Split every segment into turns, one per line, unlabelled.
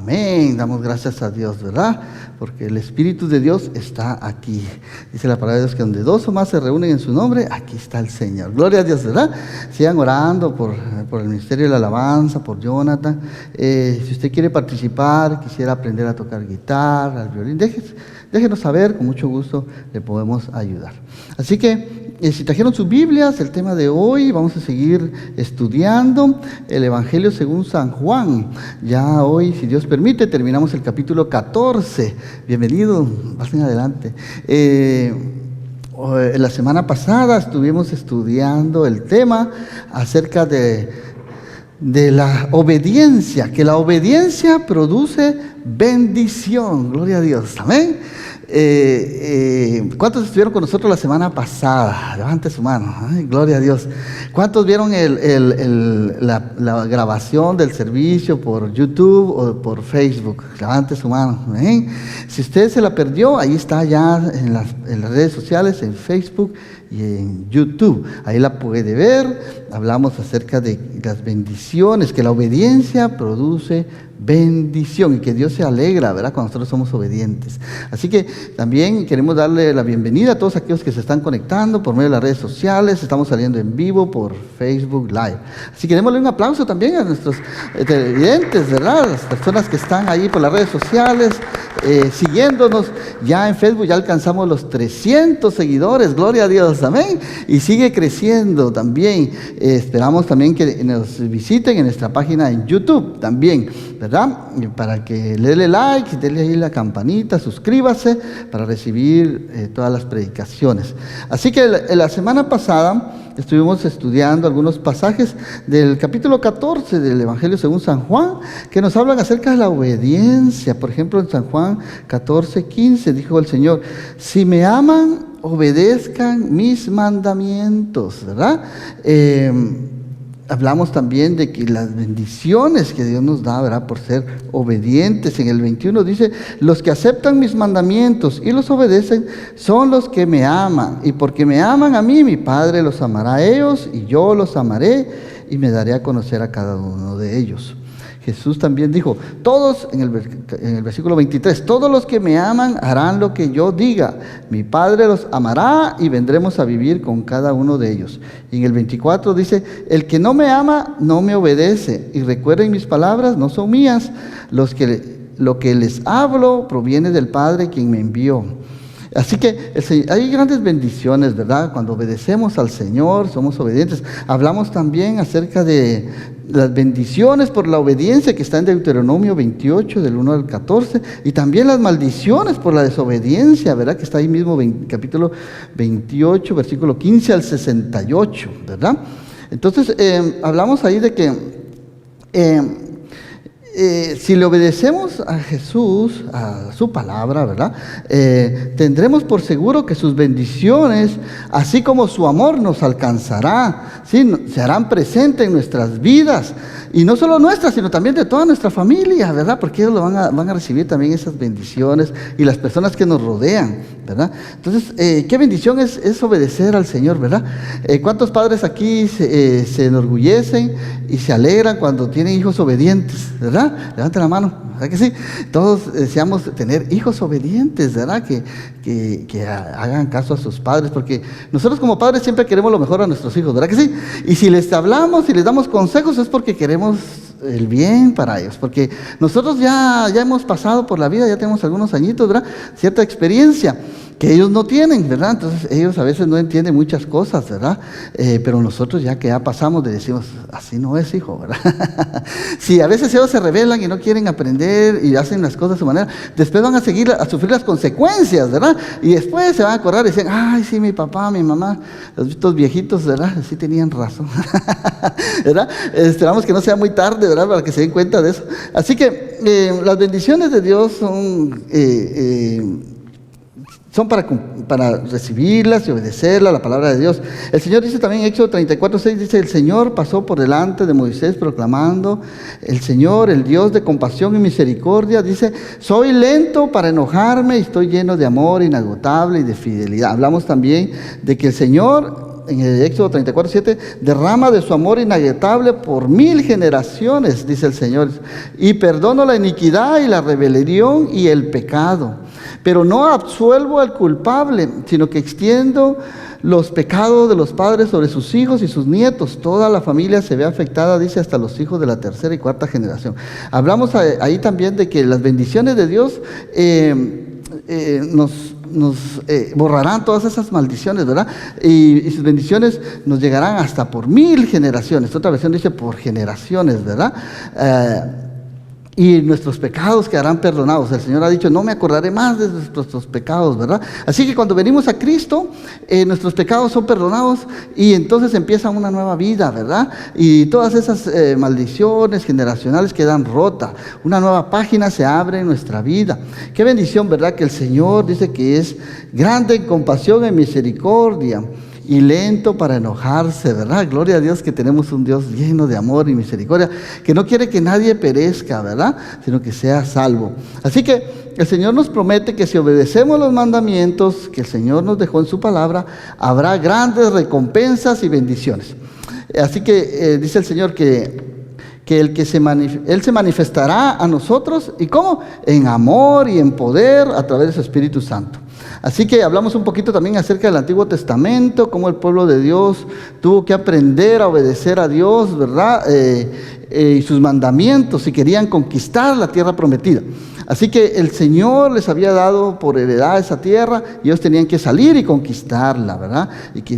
Amén. Damos gracias a Dios, ¿verdad? Porque el Espíritu de Dios está aquí. Dice la palabra de Dios que donde dos o más se reúnen en su nombre, aquí está el Señor. Gloria a Dios, ¿verdad? Sigan orando por el ministerio de la alabanza, por Jonathan. Si usted quiere participar, quisiera aprender a tocar guitarra, al violín, déjenos saber, con mucho gusto le podemos ayudar. Así que, si trajeron sus Biblias, el tema de hoy, vamos a seguir estudiando el Evangelio según San Juan. Ya hoy, si Dios permite, terminamos el capítulo 14. Bienvenido, pasen adelante. La semana pasada estuvimos estudiando el tema acerca de la obediencia, que la obediencia produce bendición. Gloria a Dios, amén. ¿Cuántos estuvieron con nosotros la semana pasada? Levante su mano. Ay, gloria a Dios. ¿Cuántos vieron la grabación del servicio por YouTube o por Facebook? Levante su mano. ¿Eh? Si usted se la perdió, ahí está ya en las redes sociales, en Facebook y en YouTube. Ahí la puede ver. Hablamos acerca de las bendiciones, que la obediencia produce bendición y que Dios se alegra, ¿verdad?, cuando nosotros somos obedientes. Así que también queremos darle la bienvenida a todos aquellos que se están conectando por medio de las redes sociales. Estamos saliendo en vivo por Facebook Live. Así que démosle un aplauso también a nuestros televidentes, ¿verdad?, las personas que están ahí por las redes sociales, siguiéndonos. Ya en Facebook ya alcanzamos los 300 seguidores, gloria a Dios, amén, y sigue creciendo también. Esperamos también que nos visiten en nuestra página en YouTube también, ¿verdad?, para que le dé like, déle ahí la campanita, suscríbase para recibir todas las predicaciones. Así que la semana pasada estuvimos estudiando algunos pasajes del capítulo 14 del Evangelio según San Juan, que nos hablan acerca de la obediencia. Por ejemplo, en San Juan 14:15 dijo el Señor: si me aman, obedezcan mis mandamientos, ¿verdad? Hablamos también de que las bendiciones que Dios nos da, ¿verdad?, por ser obedientes. En el 21 dice: los que aceptan mis mandamientos y los obedecen son los que me aman, y porque me aman a mí, mi Padre los amará a ellos, y yo los amaré y me daré a conocer a cada uno de ellos. Jesús también dijo, todos, en el versículo 23, todos los que me aman harán lo que yo diga. Mi Padre los amará y vendremos a vivir con cada uno de ellos. Y en el 24 dice, el que no me ama no me obedece. Y recuerden, mis palabras no son mías. Lo que les hablo proviene del Padre quien me envió. Así que hay grandes bendiciones, ¿verdad? Cuando obedecemos al Señor, somos obedientes. Hablamos también acerca de las bendiciones por la obediencia que está en Deuteronomio 28, del 1 al 14, y también las maldiciones por la desobediencia, ¿verdad?, que está ahí mismo, capítulo 28, versículo 15 al 68, ¿verdad? Entonces, hablamos ahí de que si le obedecemos a Jesús, a su palabra, ¿verdad?, tendremos por seguro que sus bendiciones, así como su amor, nos alcanzará, ¿sí?, se harán presentes en nuestras vidas, y no solo nuestras, sino también de toda nuestra familia, ¿verdad?, porque ellos van a recibir también esas bendiciones, y las personas que nos rodean, ¿verdad? Entonces, qué bendición es obedecer al Señor, ¿verdad? ¿Cuántos padres aquí se enorgullecen y se alegran cuando tienen hijos obedientes, ¿verdad? Levanten la mano, ¿verdad que sí? Todos deseamos tener hijos obedientes, ¿verdad? Que hagan caso a sus padres, porque nosotros como padres siempre queremos lo mejor a nuestros hijos, ¿verdad que sí? Y si les hablamos y les damos consejos es porque queremos el bien para ellos, porque nosotros ya hemos pasado por la vida, ya tenemos algunos añitos, ¿verdad?, cierta experiencia que ellos no tienen, ¿verdad? Entonces ellos a veces no entienden muchas cosas, ¿verdad? Pero nosotros ya que ya pasamos, le decimos, así no es, hijo, ¿verdad? Si a veces ellos se rebelan y no quieren aprender y hacen las cosas de su manera, después van a seguir a sufrir las consecuencias, ¿verdad? Y después se van a acordar y dicen, ay, sí, mi papá, mi mamá, estos viejitos, ¿verdad?, sí tenían razón, ¿verdad? Esperamos que no sea muy tarde, ¿verdad?, para que se den cuenta de eso. Así que las bendiciones de Dios son para recibirlas y obedecerlas, la palabra de Dios. El Señor dice también en Éxodo 34:6, dice, el Señor pasó por delante de Moisés proclamando, el Señor, el Dios de compasión y misericordia, dice, soy lento para enojarme y estoy lleno de amor inagotable y de fidelidad. Hablamos también de que el Señor en el Éxodo 34:7, derrama de su amor inagotable por 1000 generaciones, dice el Señor, y perdono la iniquidad y la rebelión y el pecado, pero no absuelvo al culpable, sino que extiendo los pecados de los padres sobre sus hijos y sus nietos. Toda la familia se ve afectada, dice, hasta los hijos de la tercera y cuarta generación. Hablamos ahí también de que las bendiciones de Dios nos borrarán todas esas maldiciones, ¿verdad? Y sus bendiciones nos llegarán hasta por 1000 generaciones. Otra versión dice por generaciones, ¿verdad? Y nuestros pecados quedarán perdonados. El Señor ha dicho, no me acordaré más de nuestros pecados, ¿verdad? Así que cuando venimos a Cristo, nuestros pecados son perdonados y entonces empieza una nueva vida, ¿verdad? Y todas esas maldiciones generacionales quedan rotas. Una nueva página se abre en nuestra vida. Qué bendición, ¿verdad? Que el Señor dice que es grande en compasión y misericordia y lento para enojarse, ¿verdad? Gloria a Dios que tenemos un Dios lleno de amor y misericordia, que no quiere que nadie perezca, ¿verdad? Sino que sea salvo. Así que el Señor nos promete que si obedecemos los mandamientos que el Señor nos dejó en su palabra, habrá grandes recompensas y bendiciones. Así que dice el Señor que Él se manifestará a nosotros, ¿y cómo? En amor y en poder a través de su Espíritu Santo. Así que hablamos un poquito también acerca del Antiguo Testamento, cómo el pueblo de Dios tuvo que aprender a obedecer a Dios, ¿verdad? Y sus mandamientos si querían conquistar la tierra prometida. Así que el Señor les había dado por heredad esa tierra y ellos tenían que salir y conquistarla, ¿verdad? Y que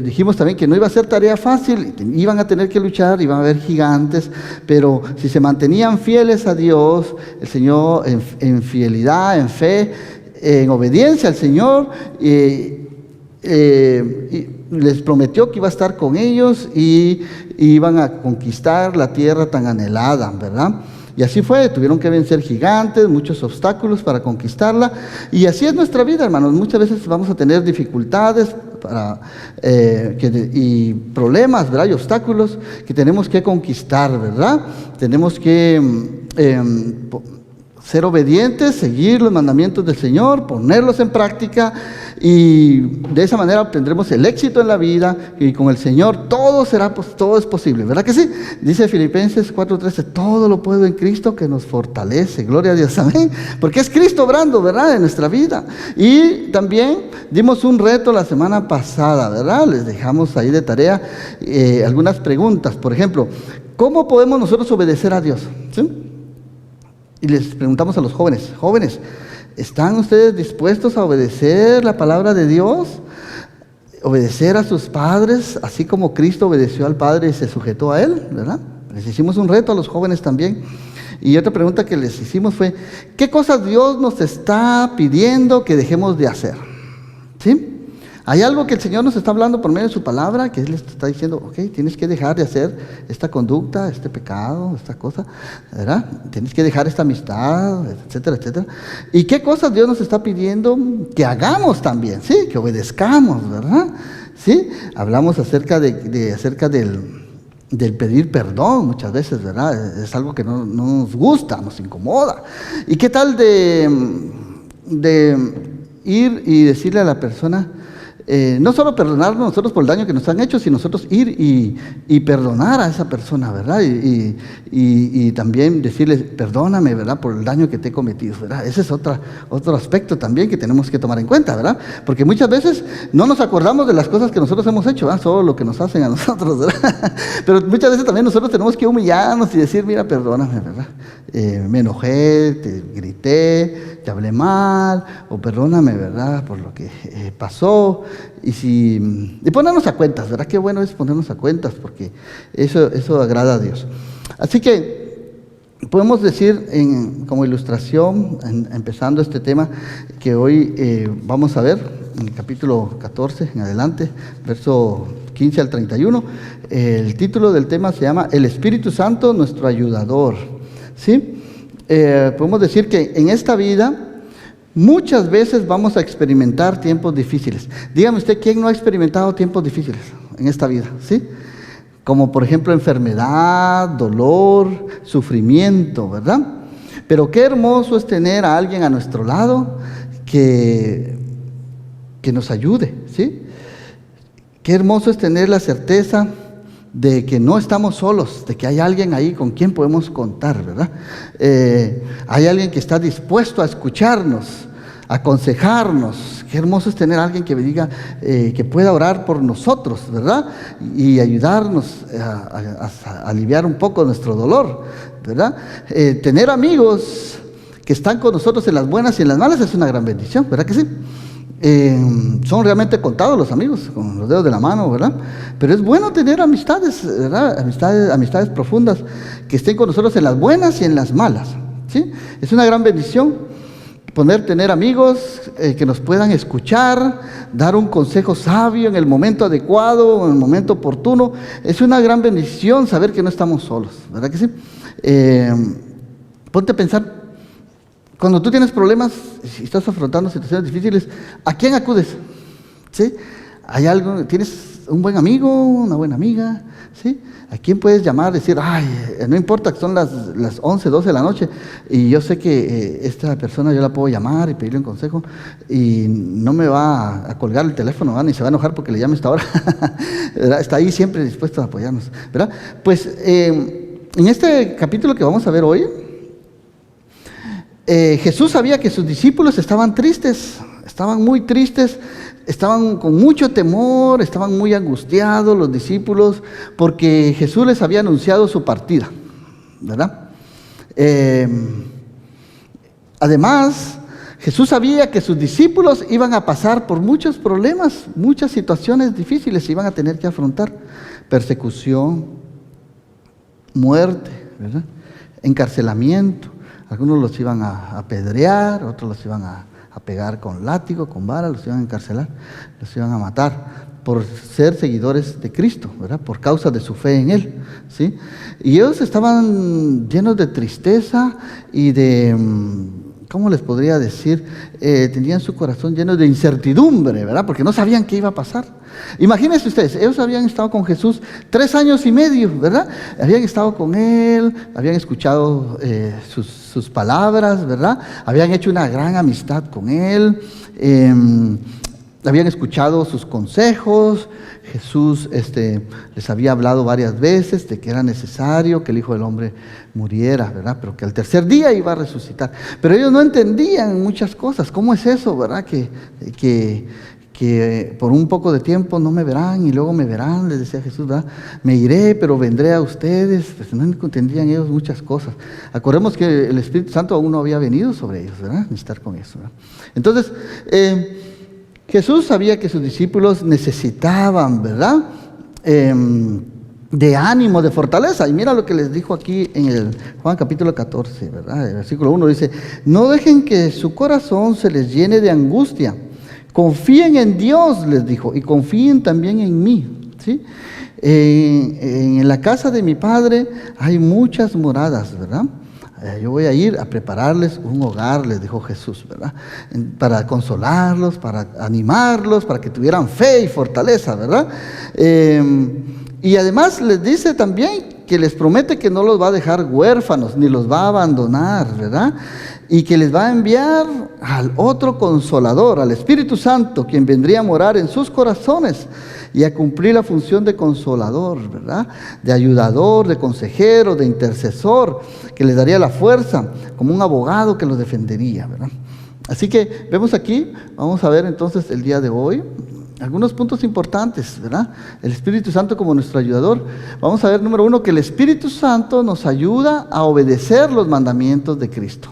dijimos también que no iba a ser tarea fácil, iban a tener que luchar, iban a haber gigantes, pero si se mantenían fieles a Dios, el Señor en fidelidad, en fe, en obediencia al Señor, y les prometió que iba a estar con ellos y iban a conquistar la tierra tan anhelada, ¿verdad? Y así fue, tuvieron que vencer gigantes, muchos obstáculos para conquistarla, y así es nuestra vida, hermanos. Muchas veces vamos a tener dificultades y problemas, ¿verdad? Y obstáculos que tenemos que conquistar, ¿verdad? Tenemos que ser obedientes, seguir los mandamientos del Señor, ponerlos en práctica, y de esa manera obtendremos el éxito en la vida, y con el Señor todo es posible, ¿verdad que sí? Dice Filipenses 4:13, todo lo puedo en Cristo que nos fortalece. Gloria a Dios, amén, porque es Cristo obrando, ¿verdad?, en nuestra vida. Y también dimos un reto la semana pasada, ¿verdad? Les dejamos ahí de tarea algunas preguntas. Por ejemplo, ¿cómo podemos nosotros obedecer a Dios? ¿Sí? Y les preguntamos a los jóvenes, ¿están ustedes dispuestos a obedecer la palabra de Dios? Obedecer a sus padres, así como Cristo obedeció al Padre y se sujetó a Él, ¿verdad? Les hicimos un reto a los jóvenes también. Y otra pregunta que les hicimos fue, ¿qué cosas Dios nos está pidiendo que dejemos de hacer? ¿Sí? Hay algo que el Señor nos está hablando por medio de su palabra, que Él les está diciendo, ok, tienes que dejar de hacer esta conducta, este pecado, esta cosa, ¿verdad? Tienes que dejar esta amistad, etcétera, etcétera. ¿Y qué cosas Dios nos está pidiendo que hagamos también? Sí, que obedezcamos, ¿verdad? Sí, hablamos acerca del pedir perdón muchas veces, ¿verdad? Es algo que no nos gusta, nos incomoda. ¿Y qué tal de ir y decirle a la persona, no solo perdonarnos nosotros por el daño que nos han hecho, sino nosotros ir y perdonar a esa persona, ¿verdad? Y también decirle, perdóname, ¿verdad?, por el daño que te he cometido, ¿verdad? Ese es otro aspecto también que tenemos que tomar en cuenta, ¿verdad? Porque muchas veces no nos acordamos de las cosas que nosotros hemos hecho, ¿verdad? Solo lo que nos hacen a nosotros, ¿verdad? Pero muchas veces también nosotros tenemos que humillarnos y decir, mira, perdóname, ¿verdad? Me enojé, te grité, te hablé mal, o perdóname, ¿verdad?, por lo que pasó. Y ponernos a cuentas, ¿verdad? Qué bueno es ponernos a cuentas, porque eso agrada a Dios. Así que podemos decir como ilustración, empezando este tema que hoy vamos a ver, en el capítulo 14 en adelante, verso 15 al 31, el título del tema se llama El Espíritu Santo, nuestro ayudador. ¿Sí? Podemos decir que en esta vida muchas veces vamos a experimentar tiempos difíciles. Dígame usted, ¿quién no ha experimentado tiempos difíciles en esta vida? ¿Sí? Como por ejemplo enfermedad, dolor, sufrimiento, ¿verdad? Pero qué hermoso es tener a alguien a nuestro lado que nos ayude, ¿sí? Qué hermoso es tener la certeza de que no estamos solos, de que hay alguien ahí con quien podemos contar, ¿verdad? Hay alguien que está dispuesto a escucharnos, a aconsejarnos. Qué hermoso es tener a alguien que me diga, que pueda orar por nosotros, ¿verdad? Y ayudarnos a aliviar un poco nuestro dolor, ¿verdad? Tener amigos que están con nosotros en las buenas y en las malas es una gran bendición, ¿verdad que sí? Son realmente contados los amigos, con los dedos de la mano, ¿verdad? Pero es bueno tener amistades, ¿verdad? Amistades profundas que estén con nosotros en las buenas y en las malas, ¿sí? Es una gran bendición tener amigos que nos puedan escuchar, dar un consejo sabio en el momento adecuado, en el momento oportuno. Es una gran bendición saber que no estamos solos, ¿verdad que sí? Ponte a pensar. Cuando tú tienes problemas y estás afrontando situaciones difíciles, ¿a quién acudes? ¿Sí? ¿Hay algo? ¿Tienes un buen amigo, una buena amiga? ¿Sí? ¿A quién puedes llamar? Decir, ay, no importa que son las 11, 12 de la noche y yo sé que esta persona yo la puedo llamar y pedirle un consejo y no me va a colgar el teléfono, ¿verdad? Ni se va a enojar porque le llame a esta hora. ¿Verdad? Está ahí siempre dispuesto a apoyarnos, ¿verdad? Pues en este capítulo que vamos a ver hoy, Jesús sabía que sus discípulos estaban tristes, estaban muy tristes, estaban con mucho temor, estaban muy angustiados los discípulos, porque Jesús les había anunciado su partida, ¿verdad? Además, Jesús sabía que sus discípulos iban a pasar por muchos problemas, muchas situaciones difíciles iban a tener que afrontar: persecución, muerte, ¿verdad? Encarcelamiento. Algunos los iban a apedrear, otros los iban a pegar con látigo, con vara, los iban a encarcelar, los iban a matar por ser seguidores de Cristo, ¿verdad? Por causa de su fe en Él, ¿sí? Y ellos estaban llenos de tristeza y de, ¿cómo les podría decir? Tenían su corazón lleno de incertidumbre, ¿verdad? Porque no sabían qué iba a pasar. Imagínense ustedes, ellos habían estado con Jesús 3 años y medio, ¿verdad? Habían estado con Él, habían escuchado sus palabras, ¿verdad? Habían hecho una gran amistad con Él, habían escuchado sus consejos. Jesús les había hablado varias veces de que era necesario que el Hijo del Hombre muriera, ¿verdad? Pero que al tercer día iba a resucitar. Pero ellos no entendían muchas cosas. ¿Cómo es eso, verdad? Que por un poco de tiempo no me verán y luego me verán, les decía Jesús, ¿verdad? Me iré, pero vendré a ustedes. Pues no entendían ellos muchas cosas. Acordemos que el Espíritu Santo aún no había venido sobre ellos, ¿verdad? Ni estar con eso, ¿verdad? Entonces, Jesús sabía que sus discípulos necesitaban, ¿verdad? De ánimo, de fortaleza. Y mira lo que les dijo aquí en el Juan capítulo 14, ¿verdad? El versículo 1 dice: no dejen que su corazón se les llene de angustia. Confíen en Dios, les dijo, y confíen también en mí, ¿sí? En la casa de mi Padre hay muchas moradas, ¿verdad? Yo voy a ir a prepararles un hogar, les dijo Jesús, ¿verdad? Para consolarlos, para animarlos, para que tuvieran fe y fortaleza, ¿verdad? Y además les dice también que les promete que no los va a dejar huérfanos, ni los va a abandonar, ¿verdad? Y que les va a enviar al otro Consolador, al Espíritu Santo, quien vendría a morar en sus corazones y a cumplir la función de Consolador, ¿verdad? De ayudador, de consejero, de intercesor, que les daría la fuerza, como un abogado que los defendería, ¿verdad? Así que vemos aquí, vamos a ver entonces el día de hoy algunos puntos importantes, ¿verdad? El Espíritu Santo como nuestro ayudador. Vamos a ver, número 1, que el Espíritu Santo nos ayuda a obedecer los mandamientos de Cristo.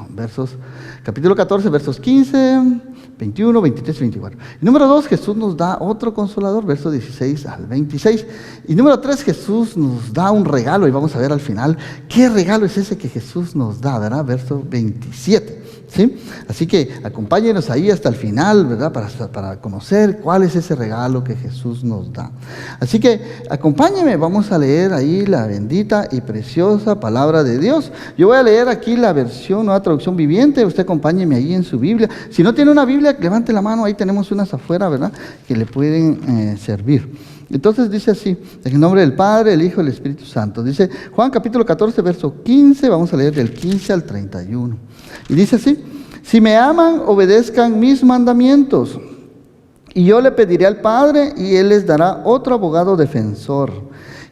Capítulo 14, versos 15, 21, 23 y 24. Y número 2, Jesús nos da otro consolador, versos 16 al 26. Y número 3, Jesús nos da un regalo, y vamos a ver al final qué regalo es ese que Jesús nos da, ¿verdad? Verso 27. ¿Sí? Así que acompáñenos ahí hasta el final, ¿verdad? Para conocer cuál es ese regalo que Jesús nos da. Así que acompáñenme, vamos a leer ahí la bendita y preciosa palabra de Dios. Yo voy a leer aquí la versión, nueva traducción viviente. Usted acompáñeme ahí en su Biblia. Si no tiene una Biblia, levante la mano, ahí tenemos unas afuera, ¿verdad? Que le pueden servir. Entonces dice así, en el nombre del Padre, el Hijo y el Espíritu Santo. Dice Juan capítulo 14, verso 15, vamos a leer del 15 al 31. Y dice así: si me aman, obedezcan mis mandamientos. Y yo le pediré al Padre y Él les dará otro abogado defensor,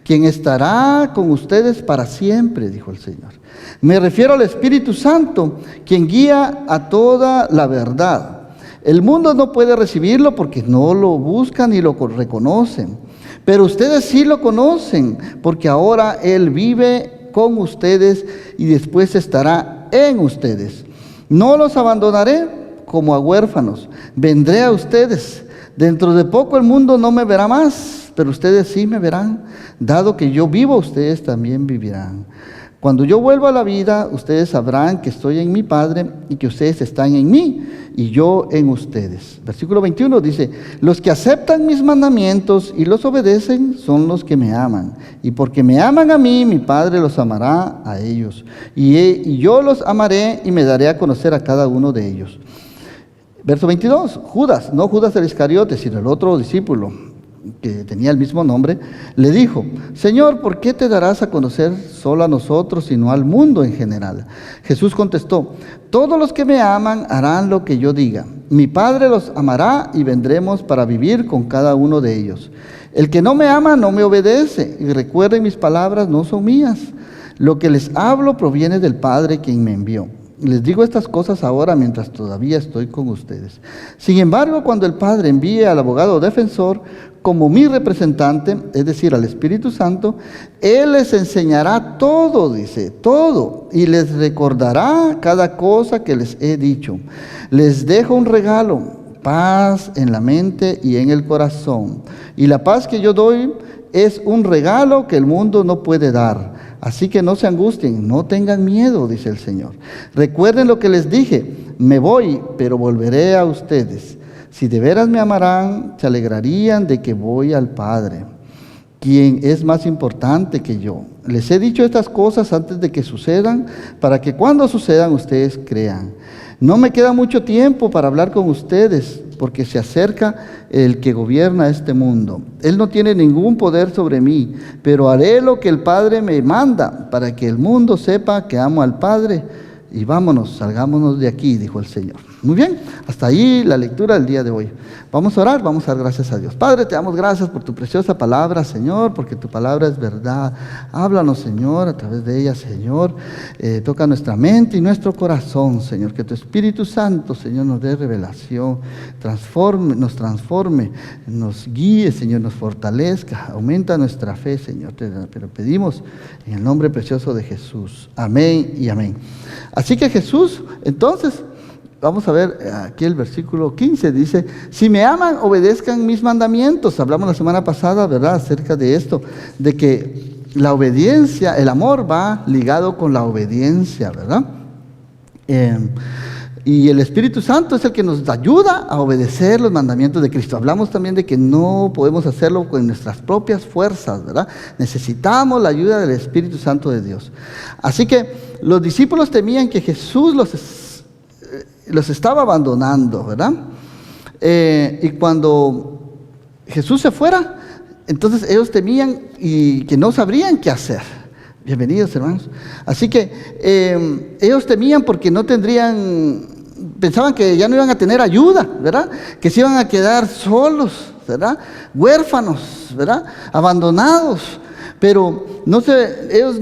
quien estará con ustedes para siempre, dijo el Señor. Me refiero al Espíritu Santo, quien guía a toda la verdad. El mundo no puede recibirlo porque no lo buscan ni lo reconocen. Pero ustedes sí lo conocen, porque ahora Él vive con ustedes y después estará en ustedes. No los abandonaré como a huérfanos, vendré a ustedes. Dentro de poco el mundo no me verá más, pero ustedes sí me verán. Dado que yo vivo, ustedes también vivirán. Cuando yo vuelva a la vida, ustedes sabrán que estoy en mi Padre y que ustedes están en mí y yo en ustedes. Versículo 21 dice, los que aceptan mis mandamientos y los obedecen son los que me aman. Y porque me aman a mí, mi Padre los amará a ellos. Y yo los amaré y me daré a conocer a cada uno de ellos. Verso 22, Judas, no Judas el Iscariote, sino el otro discípulo, que tenía el mismo nombre, le dijo, Señor, ¿por qué te darás a conocer solo a nosotros y no al mundo en general? Jesús contestó, todos los que me aman harán lo que yo diga. Mi Padre los amará y vendremos para vivir con cada uno de ellos. El que no me ama no me obedece, y recuerden mis palabras no son mías. Lo que les hablo proviene del Padre quien me envió. Les digo estas cosas ahora mientras todavía estoy con ustedes. Sin embargo, cuando el Padre envíe al abogado defensor como mi representante, es decir, al Espíritu Santo, Él les enseñará todo, dice, todo, y les recordará cada cosa que les he dicho. Les dejo un regalo, paz en la mente y en el corazón. Y la paz que yo doy es un regalo que el mundo no puede dar. Así que no se angustien, no tengan miedo, dice el Señor. Recuerden lo que les dije, me voy, pero volveré a ustedes. Si de veras me amarán, se alegrarían de que voy al Padre, quien es más importante que yo. Les he dicho estas cosas antes de que sucedan, para que cuando sucedan ustedes crean. No me queda mucho tiempo para hablar con ustedes, porque se acerca el que gobierna este mundo. Él no tiene ningún poder sobre mí, pero haré lo que el Padre me manda, para que el mundo sepa que amo al Padre. Y vámonos, salgámonos de aquí, dijo el Señor. Muy bien, hasta ahí la lectura del día de hoy. Vamos a orar, vamos a dar gracias a Dios. Padre, te damos gracias por tu preciosa palabra, Señor, porque tu palabra es verdad. Háblanos, Señor, a través de ella, Señor. Toca nuestra mente y nuestro corazón, Señor. Que tu Espíritu Santo, Señor, nos dé revelación, nos transforme, nos guíe, Señor, nos fortalezca. Aumenta nuestra fe, Señor. Pero pedimos en el nombre precioso de Jesús. Amén y amén. Así que Jesús, entonces, vamos a ver aquí el versículo 15, dice, si me aman, obedezcan mis mandamientos. Hablamos la semana pasada, ¿verdad?, acerca de esto, de que la obediencia, el amor va ligado con la obediencia, ¿verdad? Y el Espíritu Santo es el que nos ayuda a obedecer los mandamientos de Cristo. Hablamos también de que no podemos hacerlo con nuestras propias fuerzas, ¿verdad? Necesitamos la ayuda del Espíritu Santo de Dios. Así que los discípulos temían que Jesús los estaba abandonando, ¿verdad? Y cuando Jesús se fuera, entonces ellos temían y que no sabrían qué hacer. Bienvenidos, hermanos. Así que ellos temían porque no pensaban que ya no iban a tener ayuda, ¿verdad? Que se iban a quedar solos, ¿verdad? Huérfanos, ¿verdad? Abandonados. Pero ellos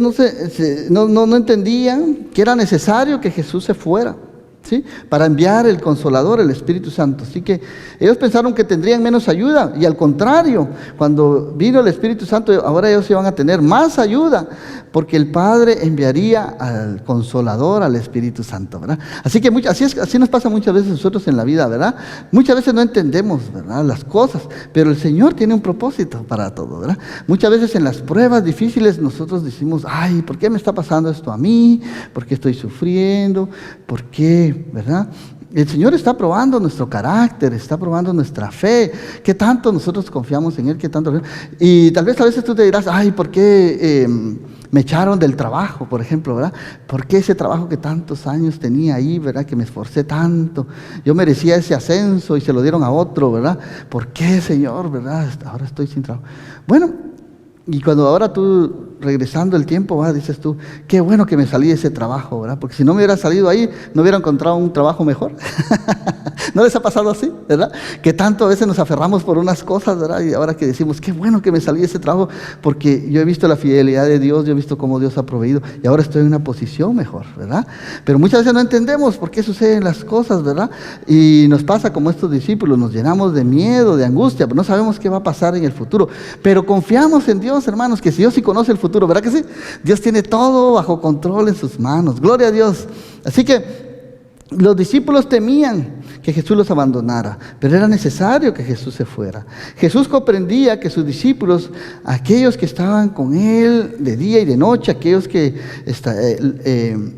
no entendían que era necesario que Jesús se fuera, ¿sí?, para enviar el Consolador, el Espíritu Santo. Así que ellos pensaron que tendrían menos ayuda, y al contrario, cuando vino el Espíritu Santo, ahora ellos iban a tener más ayuda, porque el Padre enviaría al Consolador, al Espíritu Santo, ¿verdad? Así que así nos pasa muchas veces nosotros en la vida, ¿verdad? Muchas veces no entendemos, ¿verdad?, las cosas, pero el Señor tiene un propósito para todo, ¿verdad? Muchas veces en las pruebas difíciles nosotros decimos, ay, ¿por qué me está pasando esto a mí? ¿Por qué estoy sufriendo? ¿Por qué? ¿Verdad? El Señor está probando nuestro carácter, está probando nuestra fe, qué tanto nosotros confiamos en Él, qué tanto. Y tal vez a veces tú te dirás, ay, ¿por qué me echaron del trabajo, por ejemplo, ¿verdad? ¿Por qué ese trabajo que tantos años tenía ahí, ¿verdad?, que me esforcé tanto, yo merecía ese ascenso y se lo dieron a otro, ¿verdad? ¿Por qué, Señor, verdad? Ahora estoy sin trabajo. Bueno, y cuando ahora tú regresando el tiempo, dices tú, qué bueno que me salí de ese trabajo, ¿verdad? Porque si no me hubiera salido ahí, no hubiera encontrado un trabajo mejor. ¿No les ha pasado así, verdad? Que tanto a veces nos aferramos por unas cosas, ¿verdad? Y ahora que decimos, qué bueno que me salí de ese trabajo, porque yo he visto la fidelidad de Dios, yo he visto cómo Dios ha proveído, y ahora estoy en una posición mejor, ¿verdad? Pero muchas veces no entendemos por qué suceden las cosas, ¿verdad? Y nos pasa como estos discípulos, nos llenamos de miedo, de angustia, pero no sabemos qué va a pasar en el futuro. Pero confiamos en Dios, hermanos, que si Dios sí conoce el futuro, ¿verdad que sí? Dios tiene todo bajo control en sus manos. Gloria a Dios. Así que los discípulos temían que Jesús los abandonara, pero era necesario que Jesús se fuera. Jesús comprendía que sus discípulos, aquellos que estaban con Él de día y de noche, aquellos que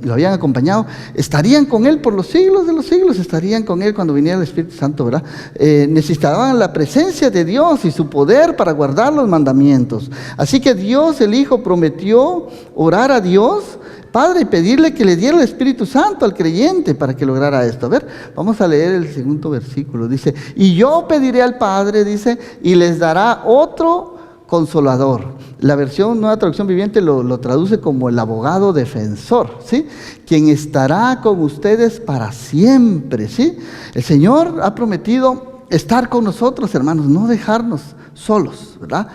lo habían acompañado, estarían con Él por los siglos de los siglos, estarían con Él cuando viniera el Espíritu Santo, ¿verdad? Necesitaban la presencia de Dios y su poder para guardar los mandamientos. Así que Dios, el Hijo, prometió orar a Dios Padre y pedirle que le diera el Espíritu Santo al creyente para que lograra esto. A ver, vamos a leer el segundo versículo. Dice, y yo pediré al Padre, dice, y les dará otro Consolador. La versión Nueva Traducción Viviente lo traduce como el abogado defensor, ¿sí? Quien estará con ustedes para siempre, ¿sí? El Señor ha prometido estar con nosotros, hermanos, no dejarnos solos, ¿verdad?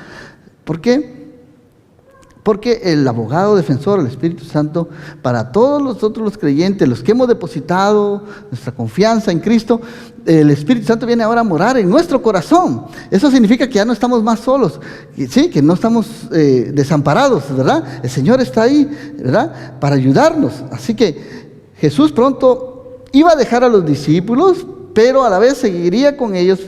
¿Por qué? Porque el abogado defensor, el Espíritu Santo, para todos nosotros los creyentes, los que hemos depositado nuestra confianza en Cristo, el Espíritu Santo viene ahora a morar en nuestro corazón. Eso significa que ya no estamos más solos, ¿sí? Que no estamos desamparados, ¿verdad? El Señor está ahí, ¿verdad? Para ayudarnos. Así que Jesús pronto iba a dejar a los discípulos, pero a la vez seguiría con ellos.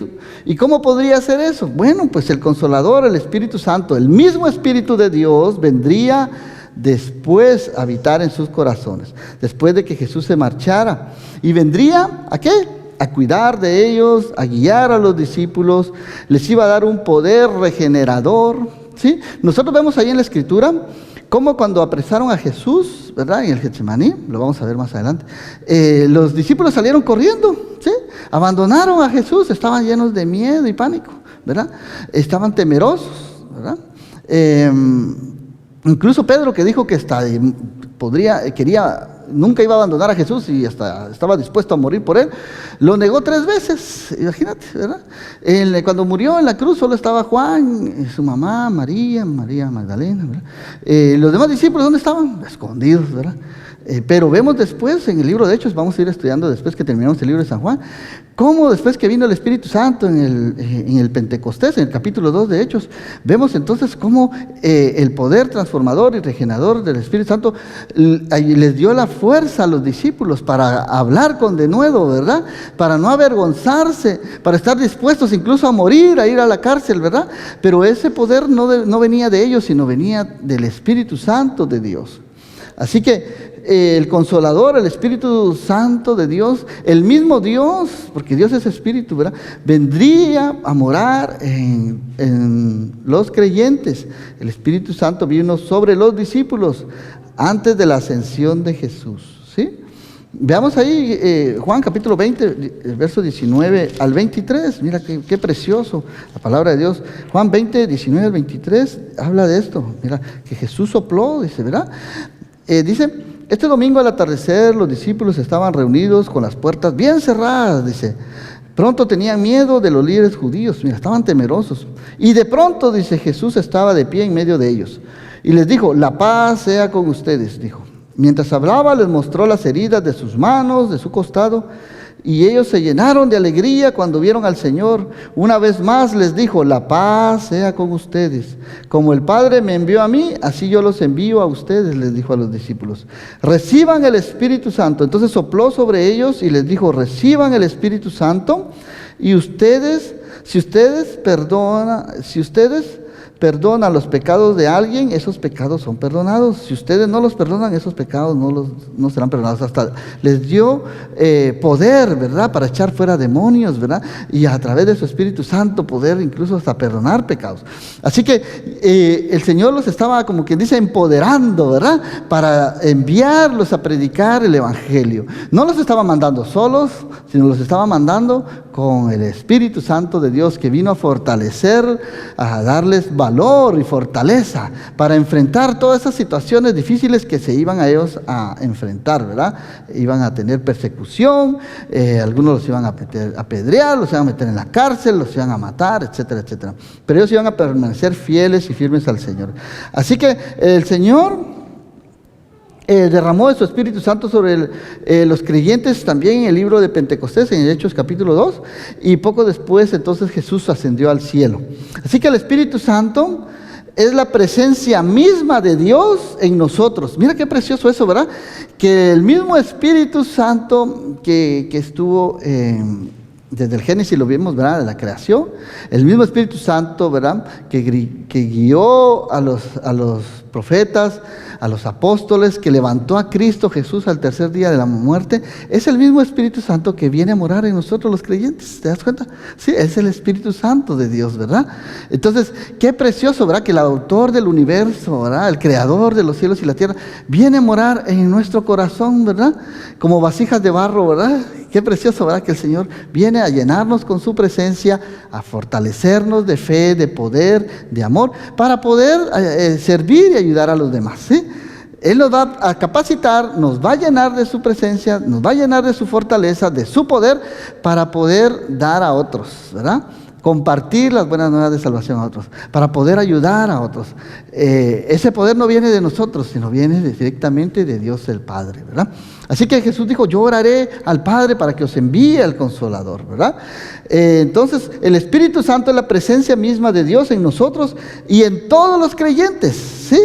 ¿Y cómo podría hacer eso? Bueno, pues el Consolador, el Espíritu Santo, el mismo Espíritu de Dios, vendría después a habitar en sus corazones, después de que Jesús se marchara. ¿Y vendría a qué? A cuidar de ellos, a guiar a los discípulos, les iba a dar un poder regenerador, ¿sí? Nosotros vemos ahí en la Escritura cómo cuando apresaron a Jesús, ¿verdad? En el Getsemaní, lo vamos a ver más adelante, los discípulos salieron corriendo, ¿sí? Abandonaron a Jesús, estaban llenos de miedo y pánico, ¿verdad? Estaban temerosos, ¿verdad? Incluso Pedro, que dijo que nunca iba a abandonar a Jesús y hasta estaba dispuesto a morir por él, lo negó 3 veces, imagínate, ¿verdad? Cuando murió en la cruz solo estaba Juan, su mamá, María Magdalena, ¿verdad? Los demás discípulos, ¿dónde estaban? Escondidos, ¿verdad? Pero vemos después en el libro de Hechos, vamos a ir estudiando después que terminamos el libro de San Juan, cómo después que vino el Espíritu Santo en el Pentecostés, en el capítulo 2 de Hechos, vemos entonces cómo el poder transformador y regenerador del Espíritu Santo les dio la fuerza a los discípulos para hablar con denuedo, ¿verdad? Para no avergonzarse, para estar dispuestos incluso a morir, a ir a la cárcel, ¿verdad? Pero ese poder no venía de ellos, sino venía del Espíritu Santo de Dios. Así que el Consolador, el Espíritu Santo de Dios, el mismo Dios, porque Dios es Espíritu, ¿verdad? Vendría a morar en los creyentes. El Espíritu Santo vino sobre los discípulos antes de la ascensión de Jesús, ¿sí? Veamos ahí Juan capítulo 20, verso 19 al 23. Mira qué precioso la palabra de Dios. Juan 20, 19 al 23 habla de esto. Mira, que Jesús sopló, dice, ¿verdad? Dice, este domingo al atardecer los discípulos estaban reunidos con las puertas bien cerradas, dice. Pronto tenían miedo de los líderes judíos, mira, estaban temerosos. Y de pronto, dice, Jesús estaba de pie en medio de ellos. Y les dijo, la paz sea con ustedes, dijo. Mientras hablaba, les mostró las heridas de sus manos, de su costado. Y ellos se llenaron de alegría cuando vieron al Señor. Una vez más les dijo, la paz sea con ustedes. Como el Padre me envió a mí, así yo los envío a ustedes, les dijo a los discípulos. Reciban el Espíritu Santo. Entonces sopló sobre ellos y les dijo, reciban el Espíritu Santo. Y ustedes, si ustedes perdonan los pecados de alguien, esos pecados son perdonados. Si ustedes no los perdonan, esos pecados no serán perdonados. Hasta les dio poder, ¿verdad? Para echar fuera demonios, ¿verdad? Y a través de su Espíritu Santo poder incluso hasta perdonar pecados. Así que el Señor los estaba, como quien dice, empoderando, ¿verdad? Para enviarlos a predicar el Evangelio. No los estaba mandando solos, sino los estaba mandando con el Espíritu Santo de Dios, que vino a fortalecer, a darles valor valor y fortaleza para enfrentar todas esas situaciones difíciles que se iban a ellos a enfrentar, ¿verdad? Iban a tener persecución, algunos los iban a apedrear, los iban a meter en la cárcel, los iban a matar, etcétera, etcétera. Pero ellos iban a permanecer fieles y firmes al Señor. Así que el Señor derramó de su Espíritu Santo sobre los creyentes también en el libro de Pentecostés, en Hechos capítulo 2, y poco después entonces Jesús ascendió al cielo. Así que el Espíritu Santo es la presencia misma de Dios en nosotros. Mira qué precioso eso, ¿verdad? Que el mismo Espíritu Santo que estuvo desde el Génesis, lo vimos, ¿verdad? De la creación, el mismo Espíritu Santo, ¿verdad? Que guió a los profetas, a los apóstoles, que levantó a Cristo Jesús al tercer día de la muerte, es el mismo Espíritu Santo que viene a morar en nosotros los creyentes. ¿Te das cuenta? Sí, es el Espíritu Santo de Dios, ¿verdad? Entonces, qué precioso, ¿verdad? Que el autor del universo, ¿verdad? El creador de los cielos y la tierra, viene a morar en nuestro corazón, ¿verdad? Como vasijas de barro, ¿verdad? Qué precioso, ¿verdad? Que el Señor viene a llenarnos con su presencia, a fortalecernos de fe, de poder, de amor, para poder servir y ayudar a los demás, ¿sí? Él nos va a capacitar, nos va a llenar de su presencia, nos va a llenar de su fortaleza, de su poder, para poder dar a otros, ¿verdad? Compartir las buenas nuevas de salvación a otros, para poder ayudar a otros. Ese poder no viene de nosotros, sino viene directamente de Dios el Padre, ¿verdad? Así que Jesús dijo, yo oraré al Padre para que os envíe al Consolador, ¿verdad? Entonces, el Espíritu Santo es la presencia misma de Dios en nosotros y en todos los creyentes, ¿sí?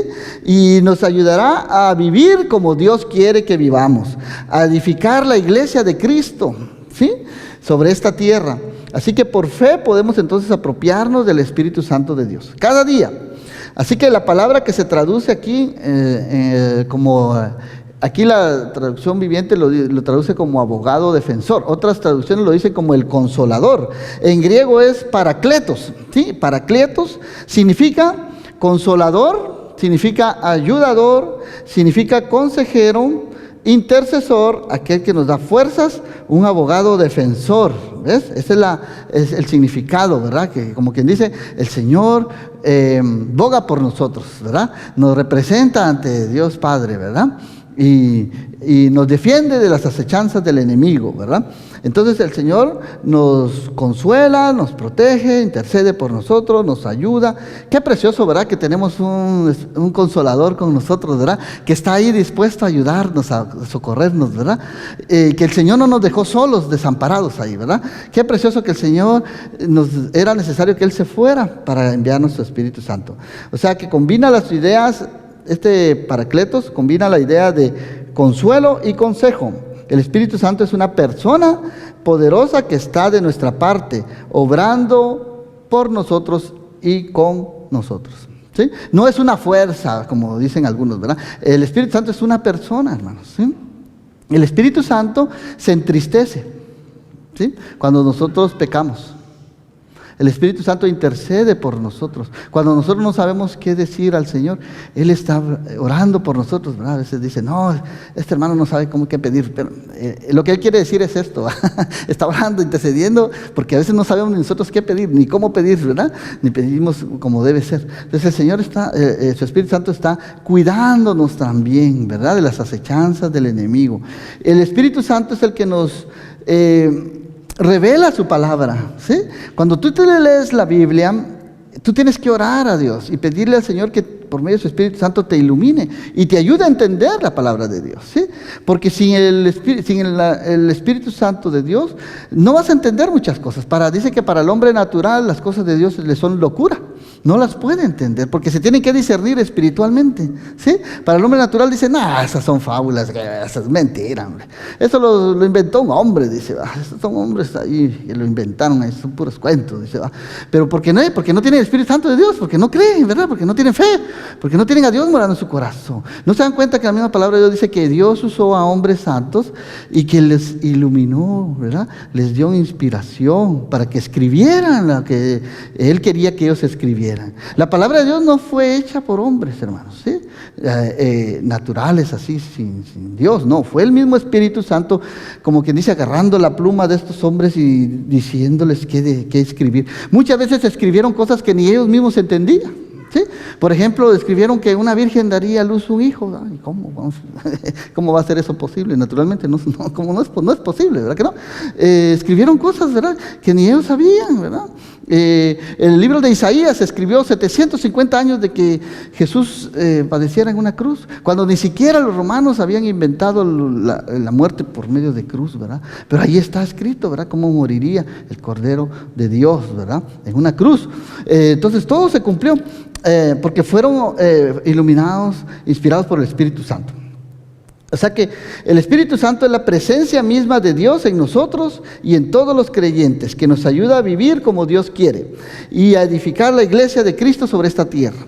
Y nos ayudará a vivir como Dios quiere que vivamos, a edificar la iglesia de Cristo, ¿sí? Sobre esta tierra. Así que por fe podemos entonces apropiarnos del Espíritu Santo de Dios, cada día. Así que la palabra que se traduce aquí aquí la traducción viviente lo traduce como abogado defensor. Otras traducciones lo dicen como el consolador. En griego es parakletos, ¿sí? Parakletos significa consolador, significa ayudador, significa consejero, intercesor, aquel que nos da fuerzas, un abogado defensor. ¿Ves? Ese es el significado, ¿verdad? Que como quien dice, el Señor boga por nosotros, ¿verdad? Nos representa ante Dios Padre, ¿verdad? Y nos defiende de las acechanzas del enemigo, ¿verdad? Entonces el Señor nos consuela, nos protege, intercede por nosotros, nos ayuda. Qué precioso, ¿verdad? Que tenemos un consolador con nosotros, ¿verdad? Que está ahí dispuesto a ayudarnos, a socorrernos, ¿verdad? Que el Señor no nos dejó solos, desamparados ahí, ¿verdad? Qué precioso que el Señor era necesario que Él se fuera para enviarnos su Espíritu Santo. O sea, que combina las ideas. Este Paracletos combina la idea de consuelo y consejo. El Espíritu Santo es una persona poderosa que está de nuestra parte, obrando por nosotros y con nosotros, ¿sí? No es una fuerza, como dicen algunos, ¿verdad? El Espíritu Santo es una persona, hermanos, ¿sí? El Espíritu Santo se entristece, ¿sí? Cuando nosotros pecamos. El Espíritu Santo intercede por nosotros. Cuando nosotros no sabemos qué decir al Señor, Él está orando por nosotros, ¿verdad? A veces dice, no, este hermano no sabe cómo qué pedir. Pero lo que Él quiere decir es esto. Está orando, intercediendo, porque a veces no sabemos ni nosotros qué pedir, ni cómo pedir, ¿verdad? Ni pedimos como debe ser. Entonces el Señor su Espíritu Santo está cuidándonos también, ¿verdad? De las acechanzas del enemigo. El Espíritu Santo es el que nos revela su palabra, ¿sí? Cuando tú te lees la Biblia, tú tienes que orar a Dios y pedirle al Señor que por medio de su Espíritu Santo te ilumine y te ayude a entender la palabra de Dios, ¿sí? Porque sin el Espíritu Santo de Dios no vas a entender muchas cosas. Dice que para el hombre natural las cosas de Dios le son locura. No las puede entender porque se tienen que discernir espiritualmente, ¿sí? Para el hombre natural dice, esas son fábulas, esas es mentira, hombre. Eso lo inventó un hombre, dice, esos son hombres ahí que lo inventaron, esos son puros cuentos, dice, pero ¿por qué no? Porque no tienen el Espíritu Santo de Dios, porque no creen, ¿verdad? Porque no tienen fe, porque no tienen a Dios morando en su corazón. ¿No se dan cuenta que la misma palabra de Dios dice que Dios usó a hombres santos y que les iluminó, ¿verdad? Les dio inspiración para que escribieran lo que Él quería que ellos escribieran. La palabra de Dios no fue hecha por hombres, hermanos, ¿sí? Naturales así, sin Dios, no. Fue el mismo Espíritu Santo, como quien dice, agarrando la pluma de estos hombres y diciéndoles qué escribir. Muchas veces escribieron cosas que ni ellos mismos entendían, ¿Sí? Por ejemplo, escribieron que una virgen daría a luz un hijo. ¿Y cómo? ¿Cómo va a ser eso posible? Naturalmente no es posible, ¿verdad que no? Escribieron cosas, ¿verdad?, que ni ellos sabían, ¿verdad? El libro de Isaías escribió 750 años de que Jesús padeciera en una cruz, cuando ni siquiera los romanos habían inventado la muerte por medio de cruz, ¿verdad? Pero ahí está escrito, ¿verdad?, cómo moriría el Cordero de Dios, ¿verdad?, en una cruz. Entonces todo se cumplió porque fueron iluminados, inspirados por el Espíritu Santo. O sea que el Espíritu Santo es la presencia misma de Dios en nosotros y en todos los creyentes, que nos ayuda a vivir como Dios quiere y a edificar la iglesia de Cristo sobre esta tierra.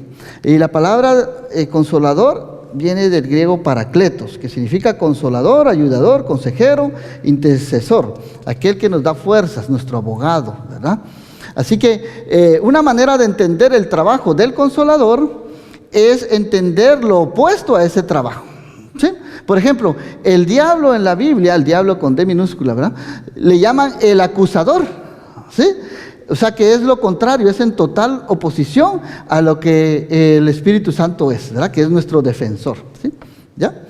Y la palabra consolador viene del griego parakletos, que significa consolador, ayudador, consejero, intercesor, aquel que nos da fuerzas, nuestro abogado, ¿verdad? Así que una manera de entender el trabajo del consolador es entender lo opuesto a ese trabajo. ¿Sí? Por ejemplo, el diablo en la Biblia, el diablo con D minúscula, ¿verdad?, le llaman el acusador, ¿sí? O sea que es lo contrario, es en total oposición a lo que el Espíritu Santo es, ¿verdad?, que es nuestro defensor, ¿sí? ¿Ya?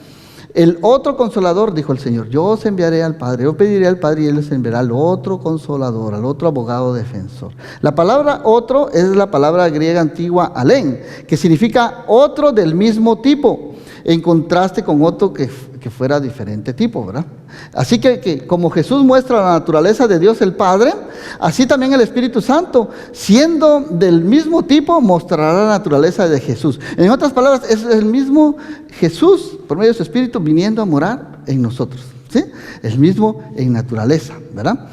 El otro consolador, dijo el Señor, yo os enviaré al Padre, yo pediré al Padre y Él les enviará al otro consolador, al otro abogado defensor. La palabra otro es la palabra griega antigua alén, que significa otro del mismo tipo, en contraste con otro que fuera diferente tipo, ¿verdad? Así que como Jesús muestra la naturaleza de Dios el Padre, así también el Espíritu Santo, siendo del mismo tipo, mostrará la naturaleza de Jesús. En otras palabras, es el mismo Jesús, por medio de su Espíritu, viniendo a morar en nosotros, ¿sí? El mismo en naturaleza, ¿verdad?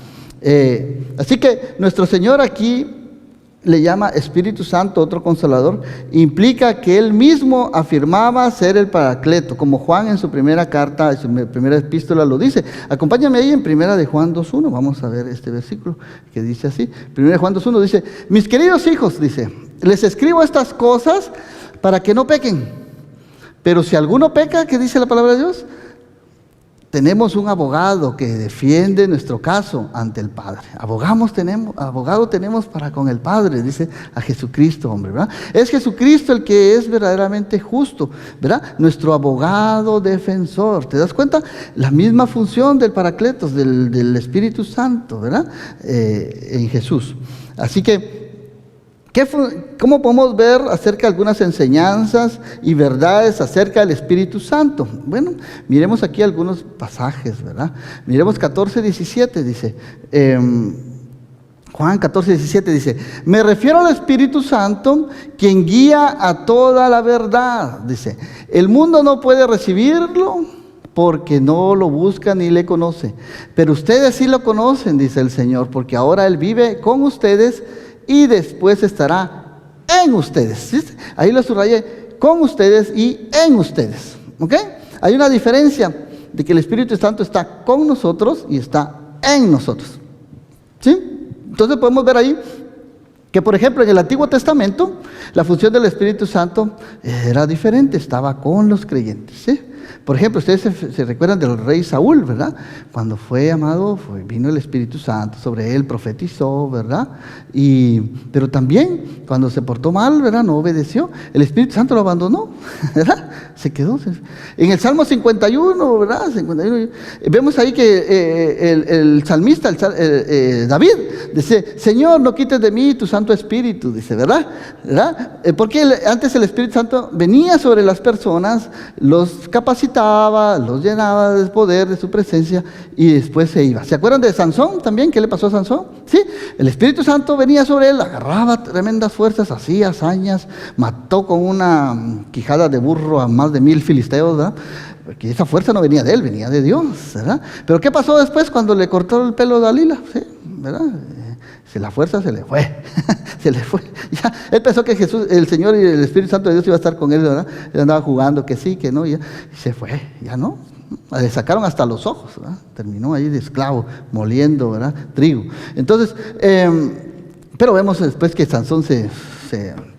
Así que nuestro Señor aquí le llama Espíritu Santo, otro consolador, implica que Él mismo afirmaba ser el Paracleto, como Juan en su primera carta, en su primera epístola lo dice. Acompáñame ahí en primera de Juan 2.1, vamos a ver este versículo que dice así. Primera de Juan 2.1 dice, mis queridos hijos, dice, les escribo estas cosas para que no pequen, pero si alguno peca, ¿qué dice la palabra de Dios? Tenemos un abogado que defiende nuestro caso ante el Padre. Abogado tenemos para con el Padre, dice a Jesucristo, hombre, ¿verdad? Es Jesucristo el que es verdaderamente justo, ¿verdad? Nuestro abogado defensor. ¿Te das cuenta? La misma función del Paracletos, del Espíritu Santo, ¿verdad? En Jesús. Así que, ¿cómo podemos ver acerca de algunas enseñanzas y verdades acerca del Espíritu Santo? Bueno, miremos aquí algunos pasajes, ¿verdad? Miremos 14:17, dice, Juan 14:17 dice, me refiero al Espíritu Santo, quien guía a toda la verdad. Dice, el mundo no puede recibirlo porque no lo busca ni le conoce, pero ustedes sí lo conocen, dice el Señor, porque ahora Él vive con ustedes y después estará en ustedes. ¿Sí? Ahí lo subrayé, con ustedes y en ustedes. ¿Ok? Hay una diferencia de que el Espíritu Santo está con nosotros y está en nosotros. ¿Sí? Entonces podemos ver ahí que, por ejemplo, en el Antiguo Testamento, la función del Espíritu Santo era diferente, estaba con los creyentes. ¿Sí? Por ejemplo, ustedes se recuerdan del rey Saúl, ¿verdad? Cuando fue amado, vino el Espíritu Santo sobre él, profetizó, ¿verdad? Pero también, cuando se portó mal, ¿verdad?, no obedeció, el Espíritu Santo lo abandonó, ¿verdad? Se quedó. En el Salmo 51, ¿verdad? 51, vemos ahí que el salmista, David, dice, Señor, no quites de mí tu Santo Espíritu, dice, ¿verdad? Porque antes el Espíritu Santo venía sobre las personas, los capacitaba, los llenaba del poder de su presencia y después se iba. ¿Se acuerdan de Sansón también? ¿Qué le pasó a Sansón? Sí, el Espíritu Santo venía sobre él, agarraba tremendas fuerzas, hacía hazañas, mató con una quijada de burro a más de 1000 filisteos, ¿verdad? Porque esa fuerza no venía de él, venía de Dios, ¿verdad? Pero ¿qué pasó después cuando le cortó el pelo a Dalila? ¿Sí? ¿Verdad? La fuerza se le fue, se le fue. Ya, él pensó que Jesús, el Señor y el Espíritu Santo de Dios iba a estar con él, ¿verdad? Él andaba jugando, que sí, que no, y se fue, ya no. Le sacaron hasta los ojos, ¿verdad? Terminó ahí de esclavo, moliendo, ¿verdad?, trigo. Entonces, pero vemos después que Sansón se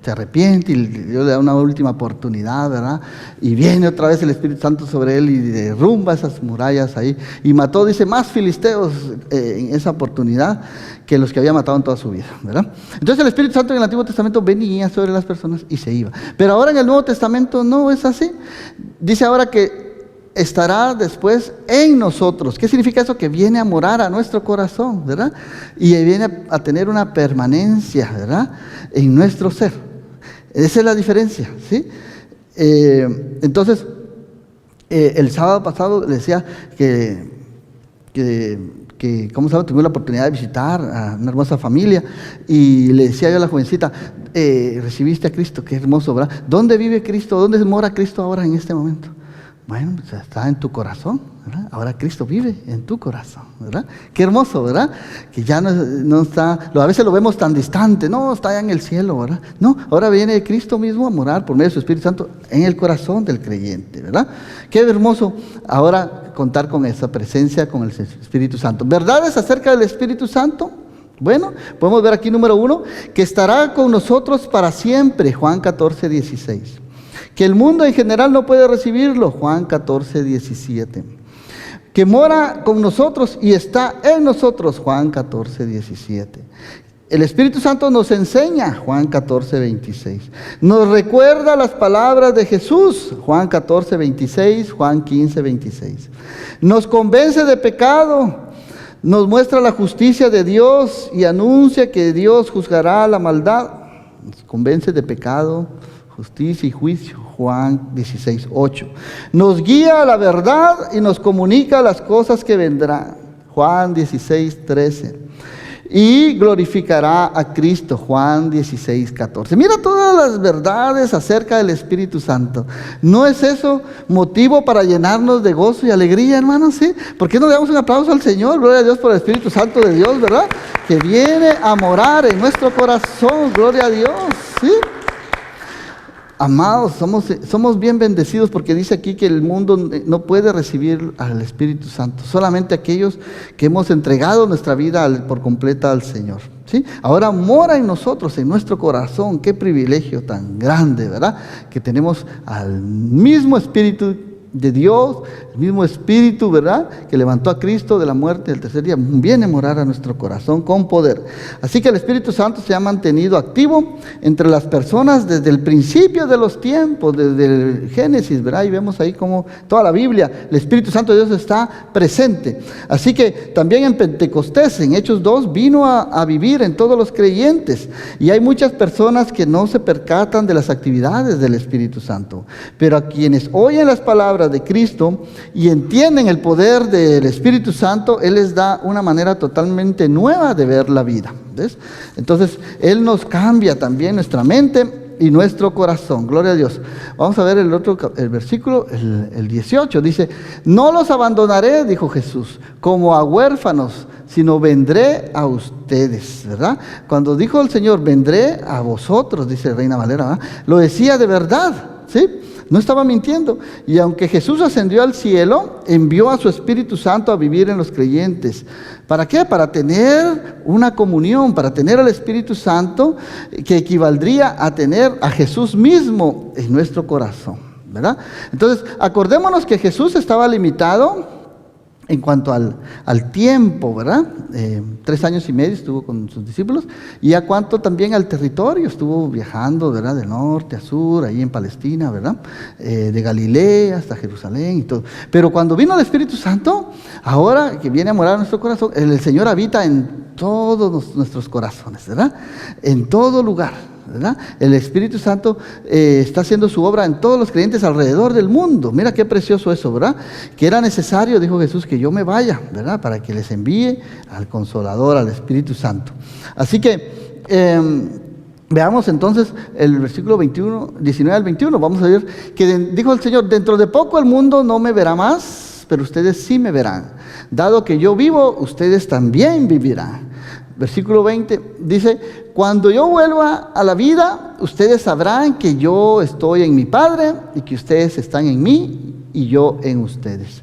se arrepiente y Dios le da una última oportunidad, ¿verdad? Y viene otra vez el Espíritu Santo sobre él y derrumba esas murallas ahí. Y mató, dice, más filisteos en esa oportunidad que los que había matado en toda su vida, ¿verdad? Entonces el Espíritu Santo en el Antiguo Testamento venía sobre las personas y se iba. Pero ahora en el Nuevo Testamento no es así. Dice ahora que estará después en nosotros. ¿Qué significa eso? Que viene a morar a nuestro corazón, ¿verdad? Y viene a tener una permanencia, ¿verdad? En nuestro ser. Esa es la diferencia, ¿sí? Entonces, el sábado pasado le decía que ¿cómo sabe? Tuve la oportunidad de visitar a una hermosa familia y le decía yo a la jovencita, recibiste a Cristo, qué hermoso, ¿verdad? ¿Dónde vive Cristo? ¿Dónde mora Cristo ahora en este momento? Bueno, pues está en tu corazón, ¿verdad? Ahora Cristo vive en tu corazón, ¿verdad? Qué hermoso, ¿verdad? Que ya no está, a veces lo vemos tan distante, no, está allá en el cielo, ¿verdad? No, ahora viene Cristo mismo a morar por medio de su Espíritu Santo en el corazón del creyente, ¿verdad? Qué hermoso ahora contar con esa presencia, con el Espíritu Santo. ¿Verdades acerca del Espíritu Santo? Bueno, podemos ver aquí número 1, que estará con nosotros para siempre, Juan 14:16. Que el mundo en general no puede recibirlo, Juan 14:17. Que mora con nosotros y está en nosotros, Juan 14:17. El Espíritu Santo nos enseña, Juan 14:26. Nos recuerda las palabras de Jesús, Juan 14:26, Juan 15:26. Nos convence de pecado, nos muestra la justicia de Dios y anuncia que Dios juzgará la maldad. Nos convence de pecado, justicia y juicio, Juan 16:8. Nos guía a la verdad y nos comunica las cosas que vendrán, Juan 16:13. Y glorificará a Cristo, Juan 16:14. Mira todas las verdades acerca del Espíritu Santo. ¿No es eso motivo para llenarnos de gozo y alegría, hermanos? ¿Sí? ¿Por qué no le damos un aplauso al Señor? Gloria a Dios por el Espíritu Santo de Dios, ¿verdad? Que viene a morar en nuestro corazón, gloria a Dios, ¿sí? Amados, somos bien bendecidos porque dice aquí que el mundo no puede recibir al Espíritu Santo, solamente aquellos que hemos entregado nuestra vida por completa al Señor, ¿sí? Ahora mora en nosotros, en nuestro corazón. Qué privilegio tan grande, ¿verdad? Que tenemos al mismo Espíritu de Dios, el mismo Espíritu, ¿verdad?, que levantó a Cristo de la muerte del tercer día, viene a morar a nuestro corazón con poder. Así que el Espíritu Santo se ha mantenido activo entre las personas desde el principio de los tiempos, desde el Génesis, ¿verdad? Y vemos ahí como toda la Biblia, el Espíritu Santo de Dios está presente. Así que también en Pentecostés, en Hechos 2, vino a vivir en todos los creyentes. Y hay muchas personas que no se percatan de las actividades del Espíritu Santo, pero a quienes oyen las palabras de Cristo y entienden el poder del Espíritu Santo, Él les da una manera totalmente nueva de ver la vida, ¿ves? Entonces Él nos cambia también nuestra mente y nuestro corazón, gloria a Dios. Vamos a ver el versículo, el 18, dice: no los abandonaré, dijo Jesús, como a huérfanos, sino vendré a ustedes, ¿verdad? Cuando dijo el Señor, vendré a vosotros, dice Reina Valera, ¿verdad?, lo decía de verdad, ¿sí? No estaba mintiendo. Y aunque Jesús ascendió al cielo, envió a su Espíritu Santo a vivir en los creyentes. ¿Para qué? Para tener una comunión, para tener al Espíritu Santo, que equivaldría a tener a Jesús mismo en nuestro corazón, ¿verdad? Entonces, acordémonos que Jesús estaba limitado en cuanto al tiempo, ¿verdad? 3 años y medio estuvo con sus discípulos, y a cuanto también al territorio, estuvo viajando, ¿verdad?, de norte a sur, ahí en Palestina, ¿verdad?, de Galilea hasta Jerusalén y todo. Pero cuando vino el Espíritu Santo, ahora que viene a morar en nuestro corazón, el Señor habita en todos nuestros corazones, ¿verdad?, en todo lugar, ¿verdad? El Espíritu Santo está haciendo su obra en todos los creyentes alrededor del mundo. Mira qué precioso eso, ¿verdad? Que era necesario, dijo Jesús, que yo me vaya, ¿verdad?, para que les envíe al Consolador, al Espíritu Santo. Así que veamos entonces el versículo 19 al 21. Vamos a ver que dijo el Señor: dentro de poco el mundo no me verá más, pero ustedes sí me verán. Dado que yo vivo, ustedes también vivirán. Versículo 20 dice: cuando yo vuelva a la vida, ustedes sabrán que yo estoy en mi Padre y que ustedes están en mí y yo en ustedes.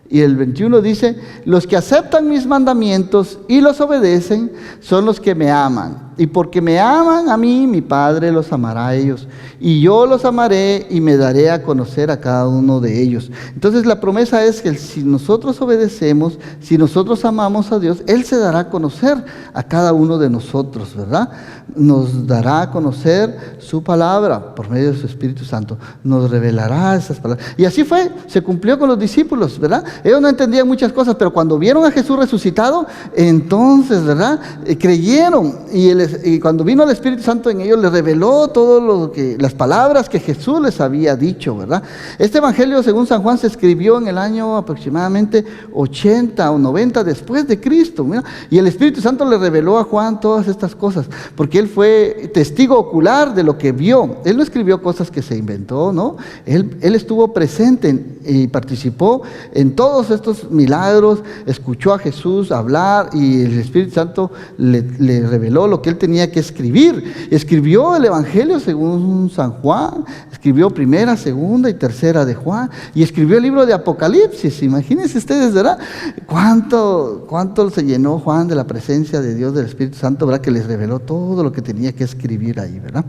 Y el 21 dice: los que aceptan mis mandamientos y los obedecen son los que me aman. Y porque me aman a mí, mi Padre los amará a ellos. Y yo los amaré y me daré a conocer a cada uno de ellos. Entonces la promesa es que si nosotros obedecemos, si nosotros amamos a Dios, Él se dará a conocer a cada uno de nosotros, ¿verdad? Nos dará a conocer su palabra por medio de su Espíritu Santo. Nos revelará esas palabras. Y así fue, se cumplió con los discípulos, ¿verdad? Ellos no entendían muchas cosas, pero cuando vieron a Jesús resucitado, entonces, ¿verdad? Creyeron. Y cuando vino el Espíritu Santo en ellos, les reveló todo las palabras que Jesús les había dicho, ¿verdad? Este evangelio, según San Juan, se escribió en el año aproximadamente 80 o 90 después de Cristo, ¿mira? Y el Espíritu Santo le reveló a Juan todas estas cosas, porque él fue testigo ocular de lo que vio. Él no escribió cosas que se inventó, ¿no? Él estuvo presente y participó en todos estos milagros, escuchó a Jesús hablar y el Espíritu Santo le reveló lo que él tenía que escribir. Escribió el Evangelio según San Juan, escribió primera, segunda y tercera de Juan, y escribió el libro de Apocalipsis. Imagínense ustedes, ¿verdad? Cuánto se llenó Juan de la presencia de Dios, del Espíritu Santo, ¿verdad? Que les reveló todo lo que tenía que escribir ahí, ¿verdad?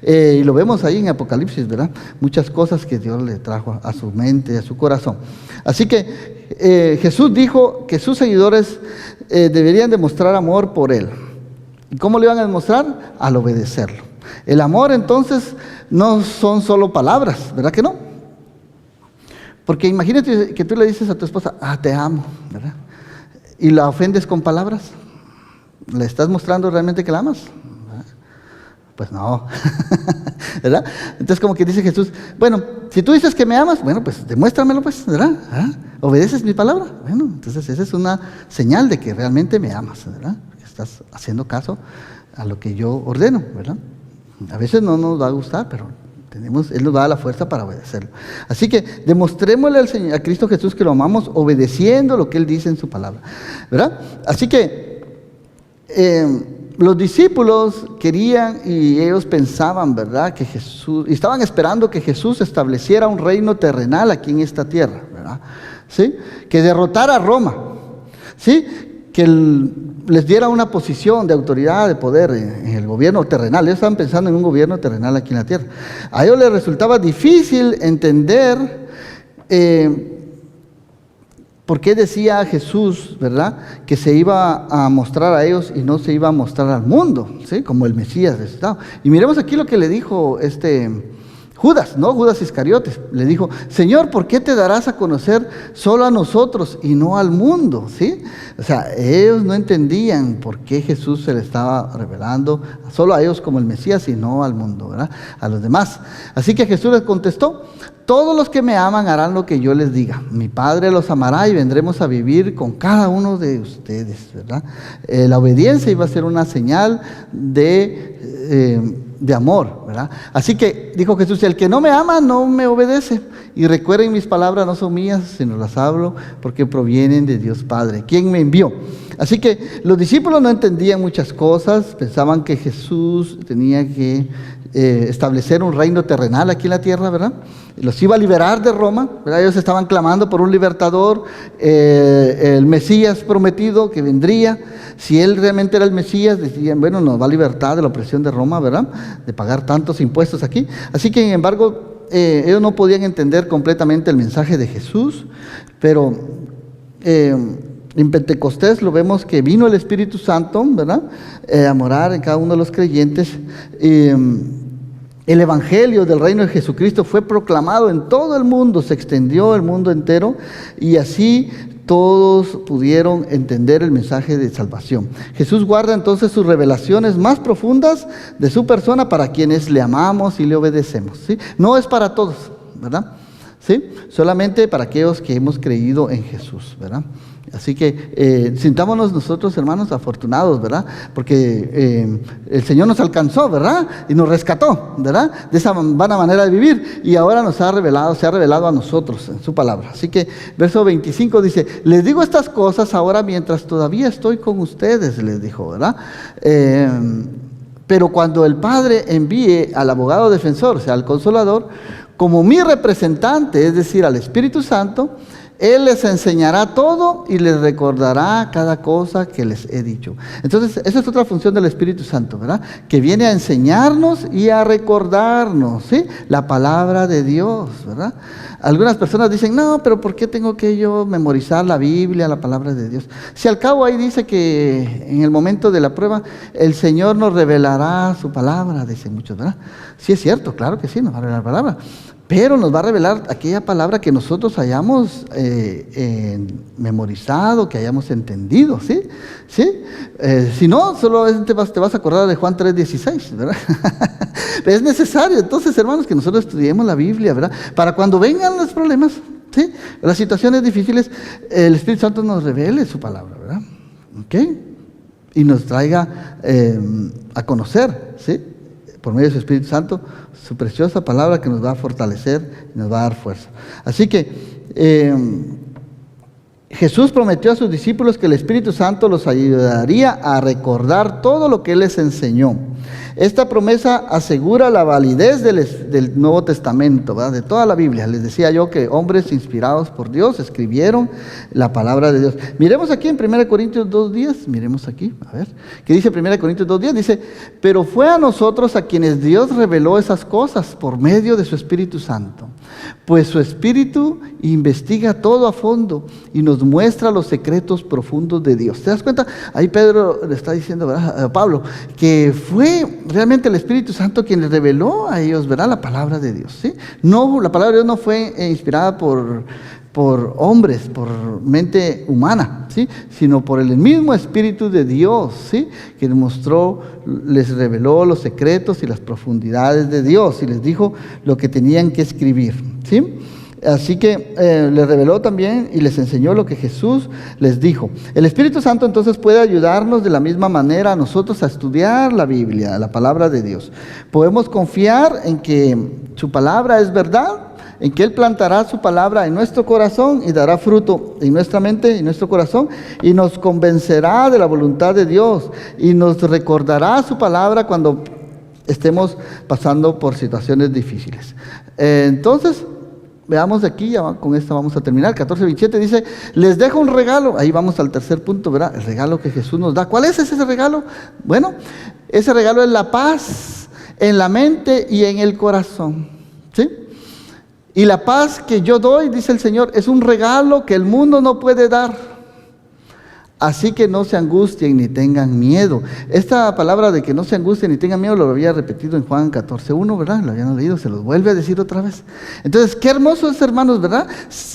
Y lo vemos ahí en Apocalipsis, ¿verdad? Muchas cosas que Dios le trajo a su mente, a su corazón. Así que Jesús dijo que sus seguidores deberían demostrar amor por Él. ¿Y cómo lo iban a demostrar? Al obedecerlo. El amor, entonces, no son solo palabras, ¿verdad que no? Porque imagínate que tú le dices a tu esposa, te amo, ¿verdad? Y la ofendes con palabras. ¿Le estás mostrando realmente que la amas? Pues no, ¿verdad? Entonces como que dice Jesús, bueno, si tú dices que me amas, bueno, pues demuéstramelo, pues, ¿verdad? ¿Obedeces mi palabra? Bueno, entonces esa es una señal de que realmente me amas, ¿verdad? Estás haciendo caso a lo que yo ordeno, ¿verdad? A veces no nos va a gustar, pero Él nos da la fuerza para obedecerlo. Así que demostrémosle a Cristo Jesús que lo amamos obedeciendo lo que Él dice en su palabra, ¿verdad? Así que los discípulos querían y ellos pensaban, ¿verdad? Que Jesús, y estaban esperando que Jesús estableciera un reino terrenal aquí en esta tierra, ¿verdad? ¿Sí? Que derrotara a Roma, ¿sí? Que les diera una posición de autoridad, de poder en el gobierno terrenal. Ellos estaban pensando en un gobierno terrenal aquí en la tierra. A ellos les resultaba difícil entender por qué decía Jesús, ¿verdad?, que se iba a mostrar a ellos y no se iba a mostrar al mundo, ¿sí?, como el Mesías de Estado. Y miremos aquí lo que le dijo Judas, ¿no? Judas Iscariotes, le dijo, Señor, ¿por qué te darás a conocer solo a nosotros y no al mundo? ¿Sí? O sea, ellos no entendían por qué Jesús se le estaba revelando solo a ellos como el Mesías y no al mundo, ¿verdad? A los demás. Así que Jesús les contestó, todos los que me aman harán lo que yo les diga. Mi Padre los amará y vendremos a vivir con cada uno de ustedes, ¿verdad? La obediencia iba a ser una señal de amor, ¿verdad? Así que dijo Jesús, el que no me ama no me obedece. Y recuerden, mis palabras no son mías, sino las hablo porque provienen de Dios Padre, quien me envió. Así que los discípulos no entendían muchas cosas, pensaban que Jesús tenía que establecer un reino terrenal aquí en la tierra, ¿verdad? Los iba a liberar de Roma, ¿verdad? Ellos estaban clamando por un libertador, el Mesías prometido que vendría. Si él realmente era el Mesías, decían, bueno, nos va a libertar de la opresión de Roma, ¿verdad?, de pagar tantos impuestos aquí. Así que, sin embargo, ellos no podían entender completamente el mensaje de Jesús, pero en Pentecostés lo vemos que vino el Espíritu Santo, ¿verdad?, a morar en cada uno de los creyentes. El Evangelio del reino de Jesucristo fue proclamado en todo el mundo, se extendió el mundo entero y así todos pudieron entender el mensaje de salvación. Jesús guarda entonces sus revelaciones más profundas de su persona para quienes le amamos y le obedecemos, ¿sí? No es para todos, ¿verdad? ¿Sí? Solamente para aquellos que hemos creído en Jesús, ¿verdad? Así que sintámonos nosotros, hermanos, afortunados, ¿verdad? Porque el Señor nos alcanzó, ¿verdad? Y nos rescató, ¿verdad?, de esa vana manera de vivir. Y ahora se ha revelado a nosotros en su palabra. Así que verso 25 dice, les digo estas cosas ahora mientras todavía estoy con ustedes, les dijo, ¿verdad? Pero cuando el Padre envíe al abogado defensor, o sea, al Consolador, como mi representante, es decir, al Espíritu Santo, Él les enseñará todo y les recordará cada cosa que les he dicho. Entonces, esa es otra función del Espíritu Santo, ¿verdad? Que viene a enseñarnos y a recordarnos, ¿sí? La palabra de Dios, ¿verdad? Algunas personas dicen, no, pero ¿por qué tengo que yo memorizar la Biblia, la palabra de Dios? Si al cabo ahí dice que en el momento de la prueba, el Señor nos revelará su palabra, dicen muchos, ¿verdad? Sí es cierto, claro que sí, nos va a revelar la palabra. Pero nos va a revelar aquella palabra que nosotros hayamos memorizado, que hayamos entendido, ¿sí? ¿Sí? Si no, solo te vas a acordar de Juan 3:16, ¿verdad? Es necesario, entonces, hermanos, que nosotros estudiemos la Biblia, ¿verdad? Para cuando vengan los problemas, ¿sí? Las situaciones difíciles, el Espíritu Santo nos revele su palabra, ¿verdad? ¿Ok? Y nos traiga a conocer, ¿sí? Por medio de su Espíritu Santo, su preciosa palabra que nos va a fortalecer y nos va a dar fuerza. Así que Jesús prometió a sus discípulos que el Espíritu Santo los ayudaría a recordar todo lo que Él les enseñó. Esta promesa asegura la validez del Nuevo Testamento, ¿verdad? De toda la Biblia. Les decía yo que hombres inspirados por Dios escribieron la palabra de Dios. Miremos aquí en 1 Corintios 2:10, miremos aquí, a ver, ¿qué dice 1 Corintios 2:10? Dice, pero fue a nosotros a quienes Dios reveló esas cosas por medio de su Espíritu Santo. Pues su Espíritu investiga todo a fondo y nos muestra los secretos profundos de Dios. ¿Te das cuenta? Ahí Pedro le está diciendo, ¿verdad? A Pablo, que fue realmente el Espíritu Santo quien les reveló a ellos, ¿verdad? La palabra de Dios, ¿sí? No, la palabra de Dios no fue inspirada por hombres, por mente humana, ¿sí? Sino por el mismo Espíritu de Dios, ¿sí? Que les reveló los secretos y las profundidades de Dios y les dijo lo que tenían que escribir, ¿sí? Así que les reveló también y les enseñó lo que Jesús les dijo. El Espíritu Santo entonces puede ayudarnos de la misma manera a nosotros a estudiar la Biblia, la palabra de Dios. Podemos confiar en que su palabra es verdad, en que Él plantará su palabra en nuestro corazón y dará fruto en nuestra mente y en nuestro corazón y nos convencerá de la voluntad de Dios y nos recordará su palabra cuando estemos pasando por situaciones difíciles. Entonces, veamos aquí, ya con esto vamos a terminar. 14:27 dice, les dejo un regalo. Ahí vamos al tercer punto, ¿verdad? El regalo que Jesús nos da. ¿Cuál es ese regalo? Bueno, ese regalo es la paz en la mente y en el corazón, ¿sí? Y la paz que yo doy, dice el Señor, es un regalo que el mundo no puede dar. Así que no se angustien ni tengan miedo. Esta palabra de que no se angustien ni tengan miedo lo había repetido en Juan 14:1, ¿verdad? Lo habían leído, se los vuelve a decir otra vez. Entonces, qué hermoso es, hermanos, ¿verdad?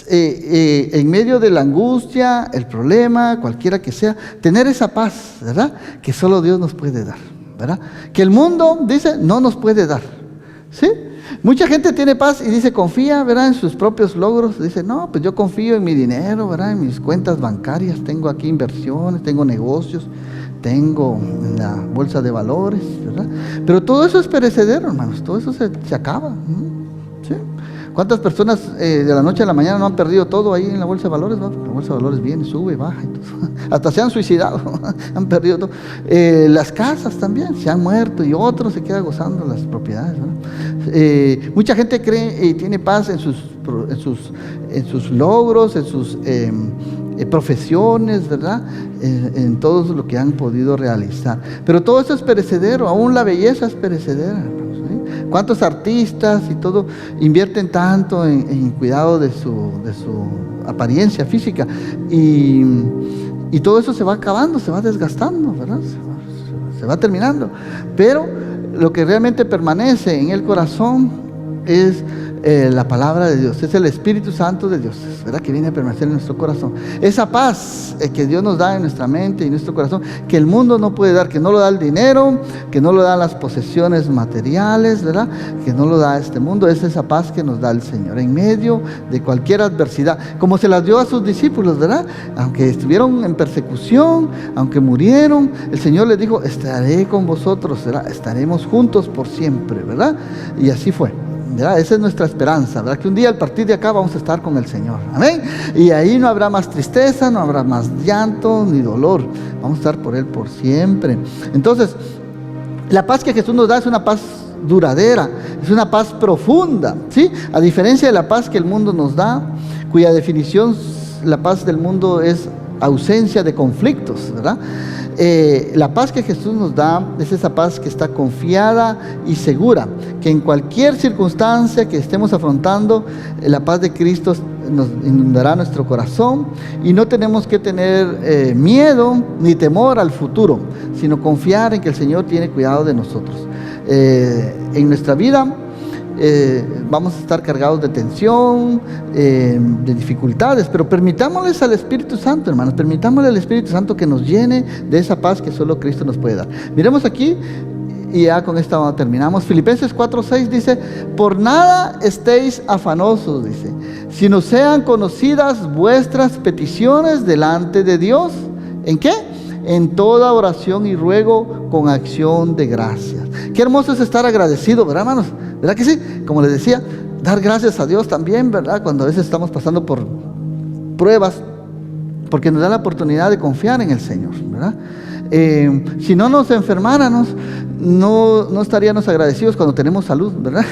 En medio de la angustia, el problema, cualquiera que sea, tener esa paz, ¿verdad? Que solo Dios nos puede dar, ¿verdad? Que el mundo, dice, no nos puede dar, ¿sí? Mucha gente tiene paz y dice, confía, ¿verdad? En sus propios logros. Dice, no, pues yo confío en mi dinero, ¿verdad? En mis cuentas bancarias, tengo aquí inversiones, tengo negocios, tengo en la bolsa de valores, ¿verdad? Pero todo eso es perecedero, hermanos, todo eso se acaba, ¿sí? ¿Cuántas personas de la noche a la mañana no han perdido todo ahí en la bolsa de valores? ¿No? La bolsa de valores viene, sube, baja, y todo. Hasta se han suicidado, han perdido todo. Las casas también se han muerto y otros se quedan gozando las propiedades, ¿no? Mucha gente cree y tiene paz en sus logros, en sus profesiones, ¿verdad? En todo lo que han podido realizar. Pero todo eso es perecedero, aún la belleza es perecedera. ¿Cuántos artistas y todo invierten tanto en cuidado de su apariencia física? Y todo eso se va acabando, se va desgastando, ¿verdad? Se va terminando. Pero lo que realmente permanece en el corazón es la palabra de Dios, es el Espíritu Santo de Dios, ¿verdad? Que viene a permanecer en nuestro corazón. Esa paz que Dios nos da en nuestra mente y en nuestro corazón, que el mundo no puede dar, que no lo da el dinero, que no lo dan las posesiones materiales, ¿verdad? Que no lo da este mundo, es esa paz que nos da el Señor en medio de cualquier adversidad, como se las dio a sus discípulos, ¿verdad? Aunque estuvieron en persecución, aunque murieron, el Señor les dijo, estaré con vosotros, ¿verdad? Estaremos juntos por siempre, ¿verdad? Y así fue, ¿verdad? Esa es nuestra esperanza, ¿verdad? Que un día al partir de acá vamos a estar con el Señor, amén. Y ahí no habrá más tristeza, no habrá más llanto ni dolor, vamos a estar por Él por siempre. Entonces, la paz que Jesús nos da es una paz duradera, es una paz profunda, ¿sí? A diferencia de la paz que el mundo nos da, cuya definición la paz del mundo es ausencia de conflictos, ¿verdad? La paz que Jesús nos da es esa paz que está confiada y segura, que en cualquier circunstancia que estemos afrontando, la paz de Cristo nos inundará nuestro corazón y no tenemos que tener miedo ni temor al futuro, sino confiar en que el Señor tiene cuidado de nosotros. En nuestra vida vamos a estar cargados de tensión, de dificultades, pero permitámosles al Espíritu Santo, hermanos, permitámosle al Espíritu Santo que nos llene de esa paz que solo Cristo nos puede dar. Miremos aquí, y ya con esta terminamos. Filipenses 4:6 dice: por nada estéis afanosos, dice, sino sean conocidas vuestras peticiones delante de Dios. ¿En qué? En toda oración y ruego con acción de gracias. Qué hermoso es estar agradecido, ¿verdad, hermanos? ¿Verdad que sí? Como les decía, dar gracias a Dios también, ¿verdad? Cuando a veces estamos pasando por pruebas, porque nos da la oportunidad de confiar en el Señor, ¿verdad? Si no nos enfermáramos, no estaríamos agradecidos cuando tenemos salud, ¿verdad?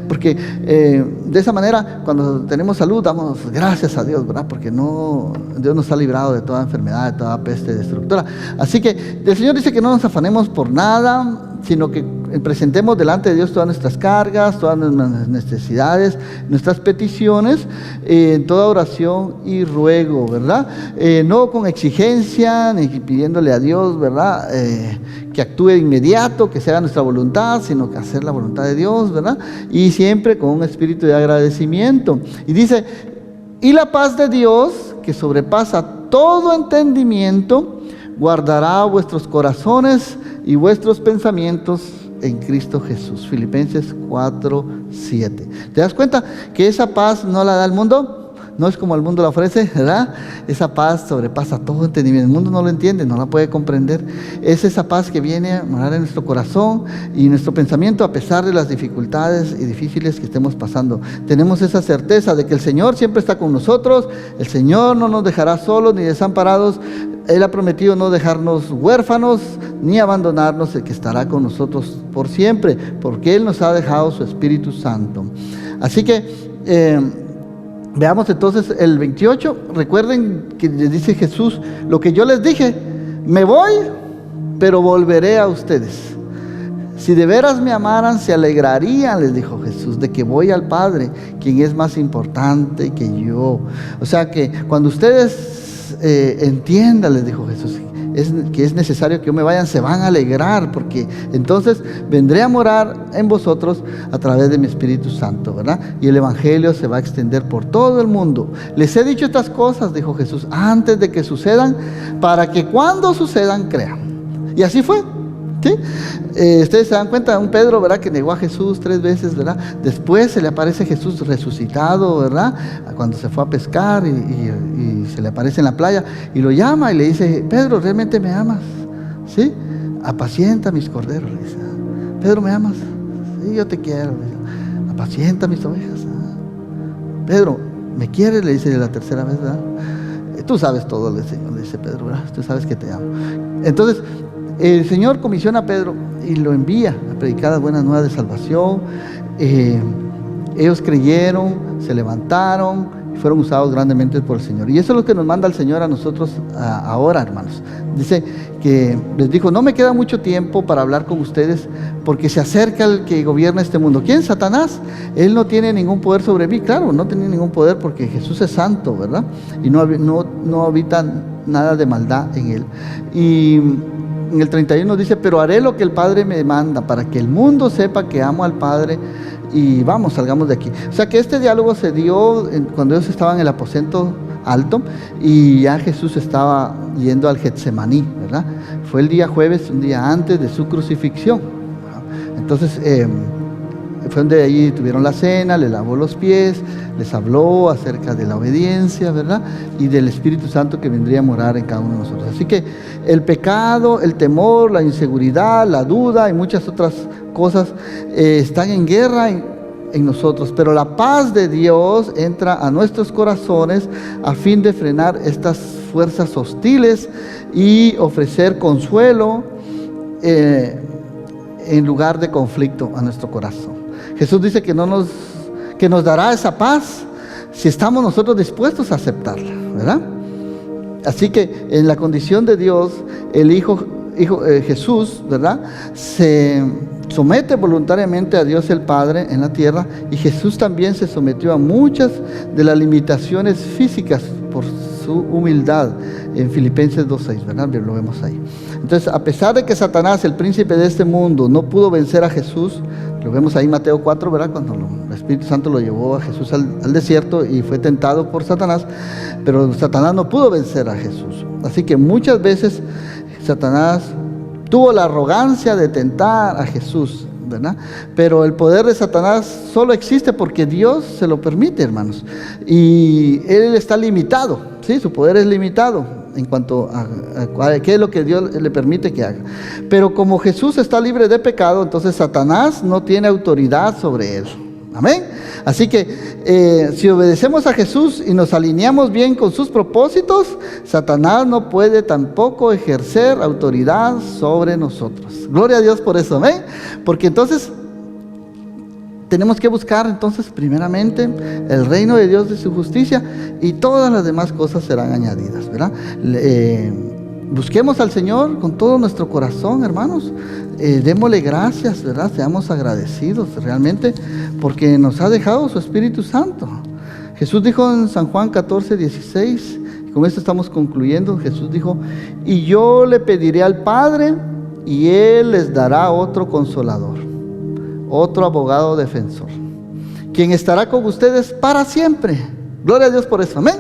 Porque de esa manera, cuando tenemos salud, damos gracias a Dios, ¿verdad? Porque Dios nos ha librado de toda enfermedad, de toda peste destructora. Así que el Señor dice que no nos afanemos por nada, sino que presentemos delante de Dios todas nuestras cargas, todas nuestras necesidades, nuestras peticiones, en toda oración y ruego, ¿verdad? No con exigencia, ni pidiéndole a Dios, ¿verdad? Que actúe de inmediato, que se haga nuestra voluntad, sino que hacer la voluntad de Dios, ¿verdad? Y siempre con un espíritu de agradecimiento. Y dice: y la paz de Dios, que sobrepasa todo entendimiento, guardará vuestros corazones y vuestros pensamientos en Cristo Jesús. Filipenses 4:7. ¿Te das cuenta que esa paz no la da el mundo? No es como el mundo la ofrece, ¿verdad? Esa paz sobrepasa todo entendimiento. El mundo no lo entiende, no la puede comprender. Es esa paz que viene a morar en nuestro corazón y nuestro pensamiento a pesar de las dificultades y difíciles que estemos pasando. Tenemos esa certeza de que el Señor siempre está con nosotros. El Señor no nos dejará solos ni desamparados. Él ha prometido no dejarnos huérfanos ni abandonarnos, el que estará con nosotros por siempre, porque Él nos ha dejado su Espíritu Santo. Así que veamos entonces el 28. Recuerden que les dice Jesús lo que yo les dije: me voy, pero volveré a ustedes. Si de veras me amaran, se alegrarían, les dijo Jesús, de que voy al Padre, quien es más importante que yo. O sea que cuando ustedes entiendan, les dijo Jesús, que es necesario que yo me vayan, se van a alegrar, porque entonces vendré a morar en vosotros a través de mi Espíritu Santo, ¿verdad? Y el Evangelio se va a extender por todo el mundo. Les he dicho estas cosas, dijo Jesús, antes de que sucedan, para que cuando sucedan crean. Y así fue, ¿sí? Ustedes se dan cuenta de un Pedro, ¿verdad?, que negó a Jesús 3 veces, ¿verdad? Después se le aparece Jesús resucitado, ¿verdad?, cuando se fue a pescar y se le aparece en la playa y lo llama y le dice: Pedro, ¿realmente me amas? ¿Sí? Apacienta mis corderos, le dice. Pedro, ¿me amas? Sí, yo te quiero, le dice. Apacienta mis ovejas. Pedro, ¿me quieres?, le dice la tercera vez, ¿verdad? Tú sabes todo, le dice Pedro, ¿verdad? Tú sabes que te amo. Entonces el Señor comisiona a Pedro y lo envía a predicar las buenas nuevas de salvación. Ellos creyeron, se levantaron y fueron usados grandemente por el Señor. Y eso es lo que nos manda el Señor a nosotros ahora, hermanos. Dice que les dijo: no me queda mucho tiempo para hablar con ustedes, porque se acerca el que gobierna este mundo. ¿Quién? Satanás. Él no tiene ningún poder sobre mí. Claro, no tiene ningún poder porque Jesús es santo, ¿verdad? Y no habita nada de maldad en él. Y en el 31 dice: pero haré lo que el Padre me manda, para que el mundo sepa que amo al Padre. Y vamos, salgamos de aquí. O sea que este diálogo se dio cuando ellos estaban en el aposento alto y ya Jesús estaba yendo al Getsemaní, ¿verdad? Fue el día jueves, un día antes de su crucifixión. Entonces fue donde allí tuvieron la cena, le lavó los pies, les habló acerca de la obediencia, ¿verdad? Y del Espíritu Santo que vendría a morar en cada uno de nosotros. Así que el pecado, el temor, la inseguridad, la duda y muchas otras cosas están en guerra en nosotros, pero la paz de Dios entra a nuestros corazones a fin de frenar estas fuerzas hostiles y ofrecer consuelo en lugar de conflicto a nuestro corazón. Jesús dice que nos dará esa paz si estamos nosotros dispuestos a aceptarla. ¿verdad? Así que en la condición de Dios, el Jesús, ¿verdad?, se somete voluntariamente a Dios el Padre en la tierra, y Jesús también se sometió a muchas de las limitaciones físicas por su humildad, en Filipenses 2:6, ¿verdad? Lo vemos ahí. Entonces, a pesar de que Satanás, el príncipe de este mundo, no pudo vencer a Jesús, lo vemos ahí en Mateo 4, ¿verdad?, cuando el Espíritu Santo lo llevó a Jesús al desierto y fue tentado por Satanás, pero Satanás no pudo vencer a Jesús. Así que muchas veces Satanás tuvo la arrogancia de tentar a Jesús, ¿verdad? Pero el poder de Satanás solo existe porque Dios se lo permite, hermanos. Y él está limitado, ¿sí? Su poder es limitado en cuanto a qué es lo que Dios le permite que haga. Pero como Jesús está libre de pecado, entonces Satanás no tiene autoridad sobre él. Amén. Así que si obedecemos a Jesús y nos alineamos bien con sus propósitos, Satanás no puede tampoco ejercer autoridad sobre nosotros. Gloria a Dios por eso, amén. Porque entonces tenemos que buscar entonces primeramente el reino de Dios y su justicia, y todas las demás cosas serán añadidas, ¿verdad? Busquemos al Señor con todo nuestro corazón, hermanos. Démosle gracias, ¿verdad? Seamos agradecidos realmente porque nos ha dejado su Espíritu Santo. Jesús dijo en San Juan 14:16, y con esto estamos concluyendo. Jesús dijo: y yo le pediré al Padre, y Él les dará otro consolador, otro abogado defensor, quien estará con ustedes para siempre. Gloria a Dios por eso, amén.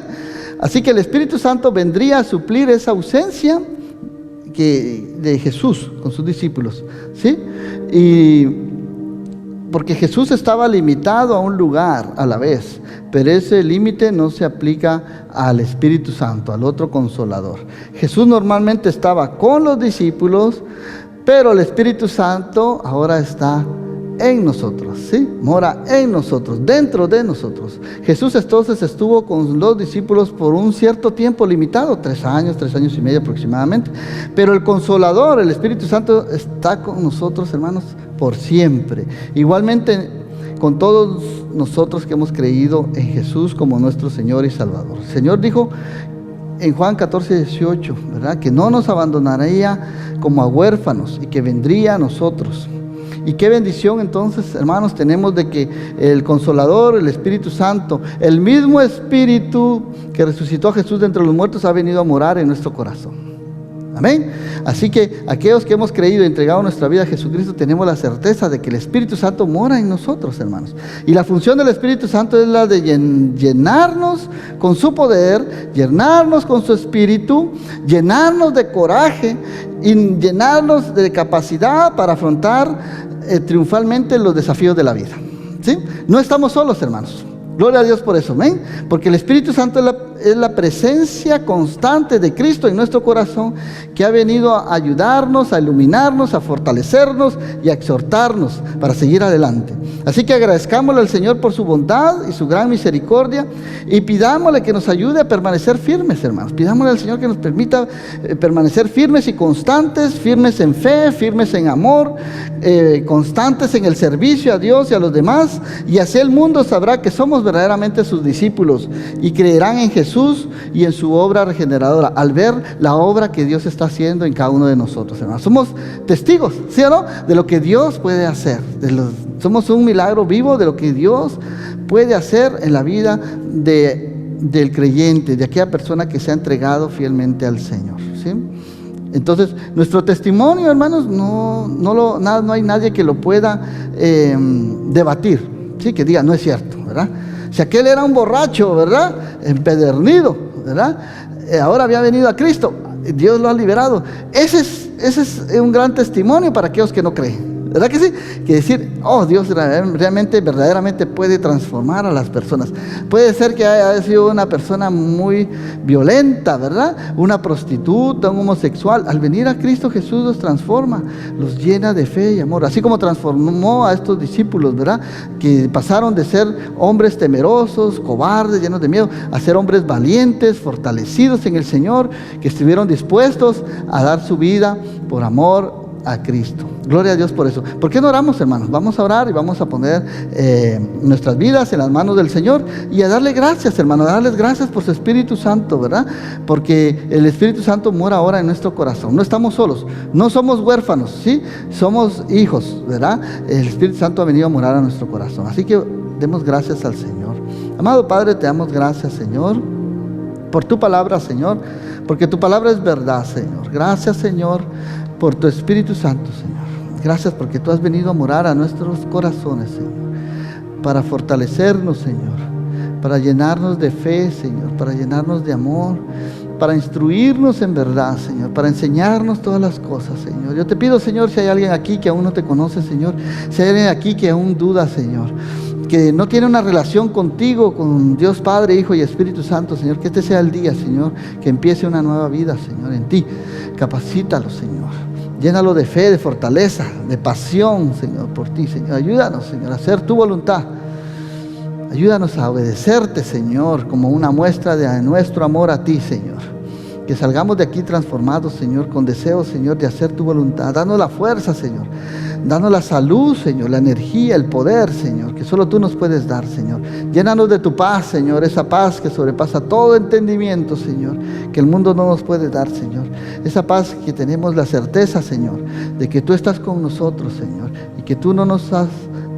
Así que el Espíritu Santo vendría a suplir esa ausencia de Jesús con sus discípulos, ¿sí? Y porque Jesús estaba limitado a un lugar a la vez, pero ese límite no se aplica al Espíritu Santo, al otro consolador. Jesús normalmente estaba con los discípulos, pero el Espíritu Santo ahora está en nosotros, ¿sí? Mora en nosotros, dentro de nosotros. Jesús entonces estuvo con los discípulos por un cierto tiempo limitado, 3 años y medio aproximadamente. Pero el Consolador, el Espíritu Santo, está con nosotros, hermanos, por siempre. Igualmente con todos nosotros que hemos creído en Jesús como nuestro Señor y Salvador. El Señor dijo en Juan 14:18, ¿verdad?, que no nos abandonaría como a huérfanos y que vendría a nosotros. Y qué bendición entonces, hermanos, tenemos de que el Consolador, el Espíritu Santo, el mismo Espíritu que resucitó a Jesús de entre los muertos, ha venido a morar en nuestro corazón. Amén. Así que aquellos que hemos creído y entregado nuestra vida a Jesucristo, tenemos la certeza de que el Espíritu Santo mora en nosotros, hermanos. Y la función del Espíritu Santo es la de llenarnos con su poder, llenarnos con su Espíritu, llenarnos de coraje y llenarnos de capacidad para afrontar triunfalmente los desafíos de la vida, ¿sí? No estamos solos, hermanos. Gloria a Dios por eso, amén. Porque el Espíritu Santo es la presencia constante de Cristo en nuestro corazón, que ha venido a ayudarnos, a iluminarnos, a fortalecernos y a exhortarnos para seguir adelante. Así que agradezcámosle al Señor por su bondad y su gran misericordia, y pidámosle que nos ayude a permanecer firmes, hermanos. Pidámosle al Señor que nos permita permanecer firmes y constantes, firmes en fe, firmes en amor, constantes en el servicio a Dios y a los demás, y así el mundo sabrá que somos verdaderamente sus discípulos y creerán en Jesús y en su obra regeneradora al ver la obra que Dios está haciendo en cada uno de nosotros, hermanos. Somos testigos, ¿sí o no?, de lo que Dios puede hacer. Somos un milagro vivo de lo que Dios puede hacer en la vida del creyente, de aquella persona que se ha entregado fielmente al Señor, ¿sí? Entonces, nuestro testimonio, hermanos, no hay nadie que lo pueda debatir, ¿sí? Que diga, no es cierto, ¿verdad? Si aquel era un borracho, ¿verdad?, empedernido, ¿verdad?, ahora había venido a Cristo, Dios lo ha liberado. Ese es un gran testimonio para aquellos que no creen, ¿verdad que sí? Que decir, oh, Dios realmente, verdaderamente puede transformar a las personas. Puede ser que haya sido una persona muy violenta, ¿verdad?, una prostituta, un homosexual. Al venir a Cristo Jesús los transforma, los llena de fe y amor. Así como transformó a estos discípulos, ¿verdad?, que pasaron de ser hombres temerosos, cobardes, llenos de miedo, a ser hombres valientes, fortalecidos en el Señor, que estuvieron dispuestos a dar su vida por amor a Cristo. Gloria a Dios por eso. ¿Por qué no oramos, hermanos? Vamos a orar y vamos a poner nuestras vidas en las manos del Señor y a darle gracias, hermanos, a darles gracias por su Espíritu Santo, ¿verdad? Porque el Espíritu Santo mora ahora en nuestro corazón. No estamos solos, no somos huérfanos, ¿sí? Somos hijos, ¿verdad? El Espíritu Santo ha venido a morar a nuestro corazón. Así que demos gracias al Señor. Amado Padre, te damos gracias, Señor, por tu palabra, Señor, porque tu palabra es verdad, Señor. Gracias, Señor, por tu Espíritu Santo, Señor. Gracias porque tú has venido a morar a nuestros corazones, Señor, para fortalecernos, Señor, para llenarnos de fe, Señor, para llenarnos de amor, para instruirnos en verdad, Señor, para enseñarnos todas las cosas, Señor. Yo te pido, Señor, si hay alguien aquí que aún no te conoce, Señor, si hay alguien aquí que aún duda, Señor, que no tiene una relación contigo, con Dios Padre, Hijo y Espíritu Santo, Señor, que este sea el día, Señor, que empiece una nueva vida, Señor, en ti. Capacítalo, Señor. Llénalo de fe, de fortaleza, de pasión, Señor, por ti, Señor. Ayúdanos, Señor, a hacer tu voluntad. Ayúdanos a obedecerte, Señor, como una muestra de nuestro amor a ti, Señor. Que salgamos de aquí transformados, Señor, con deseos, Señor, de hacer tu voluntad. Danos la fuerza, Señor. Danos la salud, Señor, la energía, el poder, Señor, que solo tú nos puedes dar, Señor. Llénanos de tu paz, Señor, esa paz que sobrepasa todo entendimiento, Señor, que el mundo no nos puede dar, Señor. Esa paz que tenemos la certeza, Señor, de que tú estás con nosotros, Señor, y que tú no nos has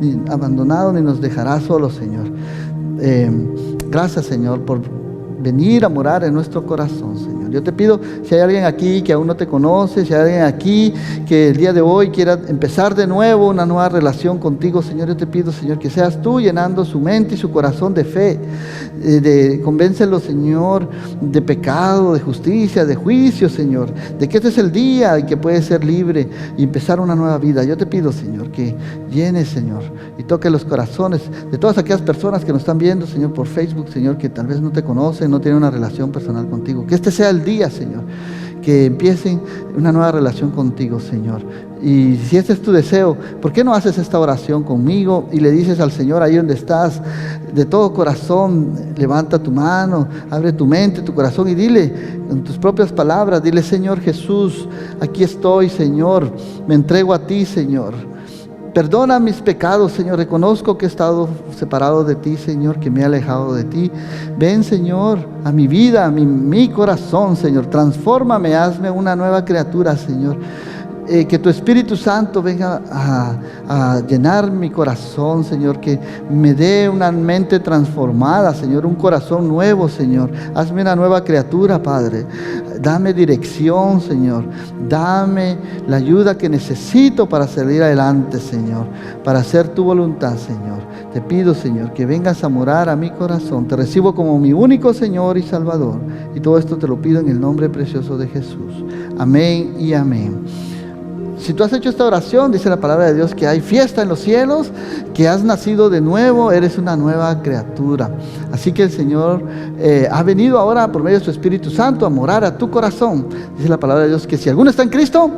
ni abandonado ni nos dejarás solos, Señor. Gracias, Señor, por venir a morar en nuestro corazón, Señor. Yo te pido, si hay alguien aquí que aún no te conoce, si hay alguien aquí que el día de hoy quiera empezar de nuevo una nueva relación contigo, Señor, yo te pido, Señor, que seas tú llenando su mente y su corazón de fe. Convéncelo, Señor, de pecado, de justicia, de juicio, Señor, de que este es el día en que puedes ser libre y empezar una nueva vida. Yo te pido, Señor, que llenes, Señor, y toque los corazones de todas aquellas personas que nos están viendo, Señor, por Facebook, Señor, que tal vez no te conocen, no tienen una relación personal contigo. Que este sea el día, Señor, que empiecen una nueva relación contigo, Señor. Y si este es tu deseo, ¿por qué no haces esta oración conmigo y le dices al Señor ahí donde estás, de todo corazón, levanta tu mano, abre tu mente, tu corazón y dile en tus propias palabras, dile: Señor Jesús, aquí estoy, Señor, me entrego a ti, Señor. Perdona mis pecados, Señor. Reconozco que he estado separado de ti, Señor, que me he alejado de ti. Ven, Señor, a mi vida, a mi corazón, Señor. Transfórmame, hazme una nueva criatura, Señor. Que tu Espíritu Santo venga a llenar mi corazón, Señor, que me dé una mente transformada, Señor, un corazón nuevo, Señor. Hazme una nueva criatura, Padre. Dame dirección, Señor. Dame la ayuda que necesito para salir adelante, Señor, para hacer tu voluntad, Señor. Te pido, Señor, que vengas a morar a mi corazón. Te recibo como mi único Señor y Salvador. Y todo esto te lo pido en el nombre precioso de Jesús. Amén y amén. Si tú has hecho esta oración, dice la palabra de Dios que hay fiesta en los cielos, que has nacido de nuevo, eres una nueva criatura. Así que el Señor ha venido ahora por medio de su Espíritu Santo a morar a tu corazón. Dice la palabra de Dios que si alguno está en Cristo,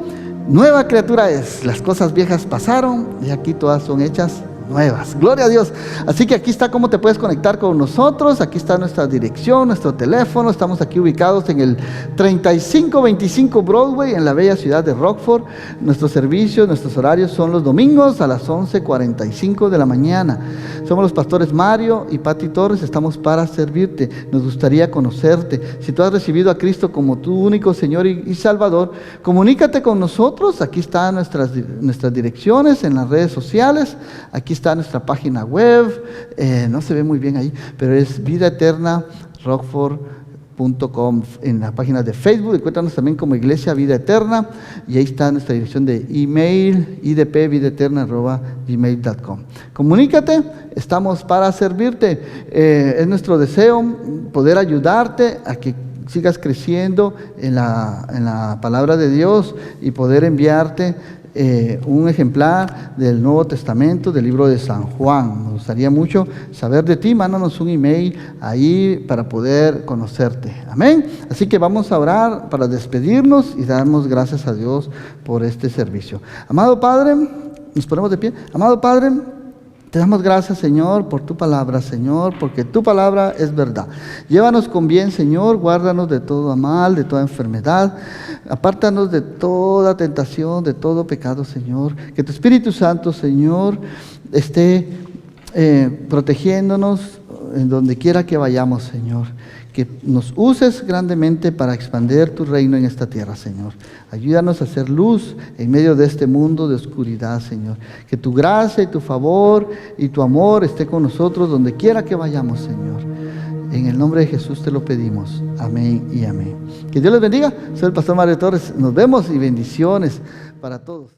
nueva criatura es. Las cosas viejas pasaron y aquí todas son hechas nuevas. Gloria a Dios. Así que aquí está cómo te puedes conectar con nosotros. Aquí está nuestra dirección, nuestro teléfono. Estamos aquí ubicados en el 3525 Broadway, en la bella ciudad de Rockford. Nuestros servicios, nuestros horarios son los domingos a las 11:45 de la mañana. Somos los pastores Mario y Pati Torres. Estamos para servirte. Nos gustaría conocerte. Si tú has recibido a Cristo como tu único Señor y Salvador, comunícate con nosotros. Aquí están nuestras direcciones en las redes sociales. Aquí está nuestra página web, no se ve muy bien ahí, pero es vidaeternarockford.com. En la página de Facebook encuéntranos también como Iglesia Vida Eterna, y ahí está nuestra dirección de email, idpvidaeterna@gmail.com. Comunícate, estamos para servirte. Es nuestro deseo poder ayudarte a que sigas creciendo en la palabra de Dios y poder enviarte un ejemplar del Nuevo Testamento, del libro de San Juan. Nos gustaría mucho saber de ti. Mándanos un email ahí para poder conocerte. Amén. Así que vamos a orar para despedirnos y damos gracias a Dios por este servicio. Amado Padre, nos ponemos de pie. Amado Padre, Te damos gracias, Señor, por tu palabra, Señor, porque tu palabra es verdad. Llévanos con bien, Señor, guárdanos de todo mal, de toda enfermedad, apártanos de toda tentación, de todo pecado, Señor. Que tu Espíritu Santo, Señor, esté protegiéndonos en donde quiera que vayamos, Señor. Que nos uses grandemente para expandir tu reino en esta tierra, Señor. Ayúdanos a hacer luz en medio de este mundo de oscuridad, Señor. Que tu gracia y tu favor y tu amor esté con nosotros donde quiera que vayamos, Señor. En el nombre de Jesús te lo pedimos. Amén y amén. Que Dios les bendiga. Soy el pastor Mario Torres. Nos vemos y bendiciones para todos.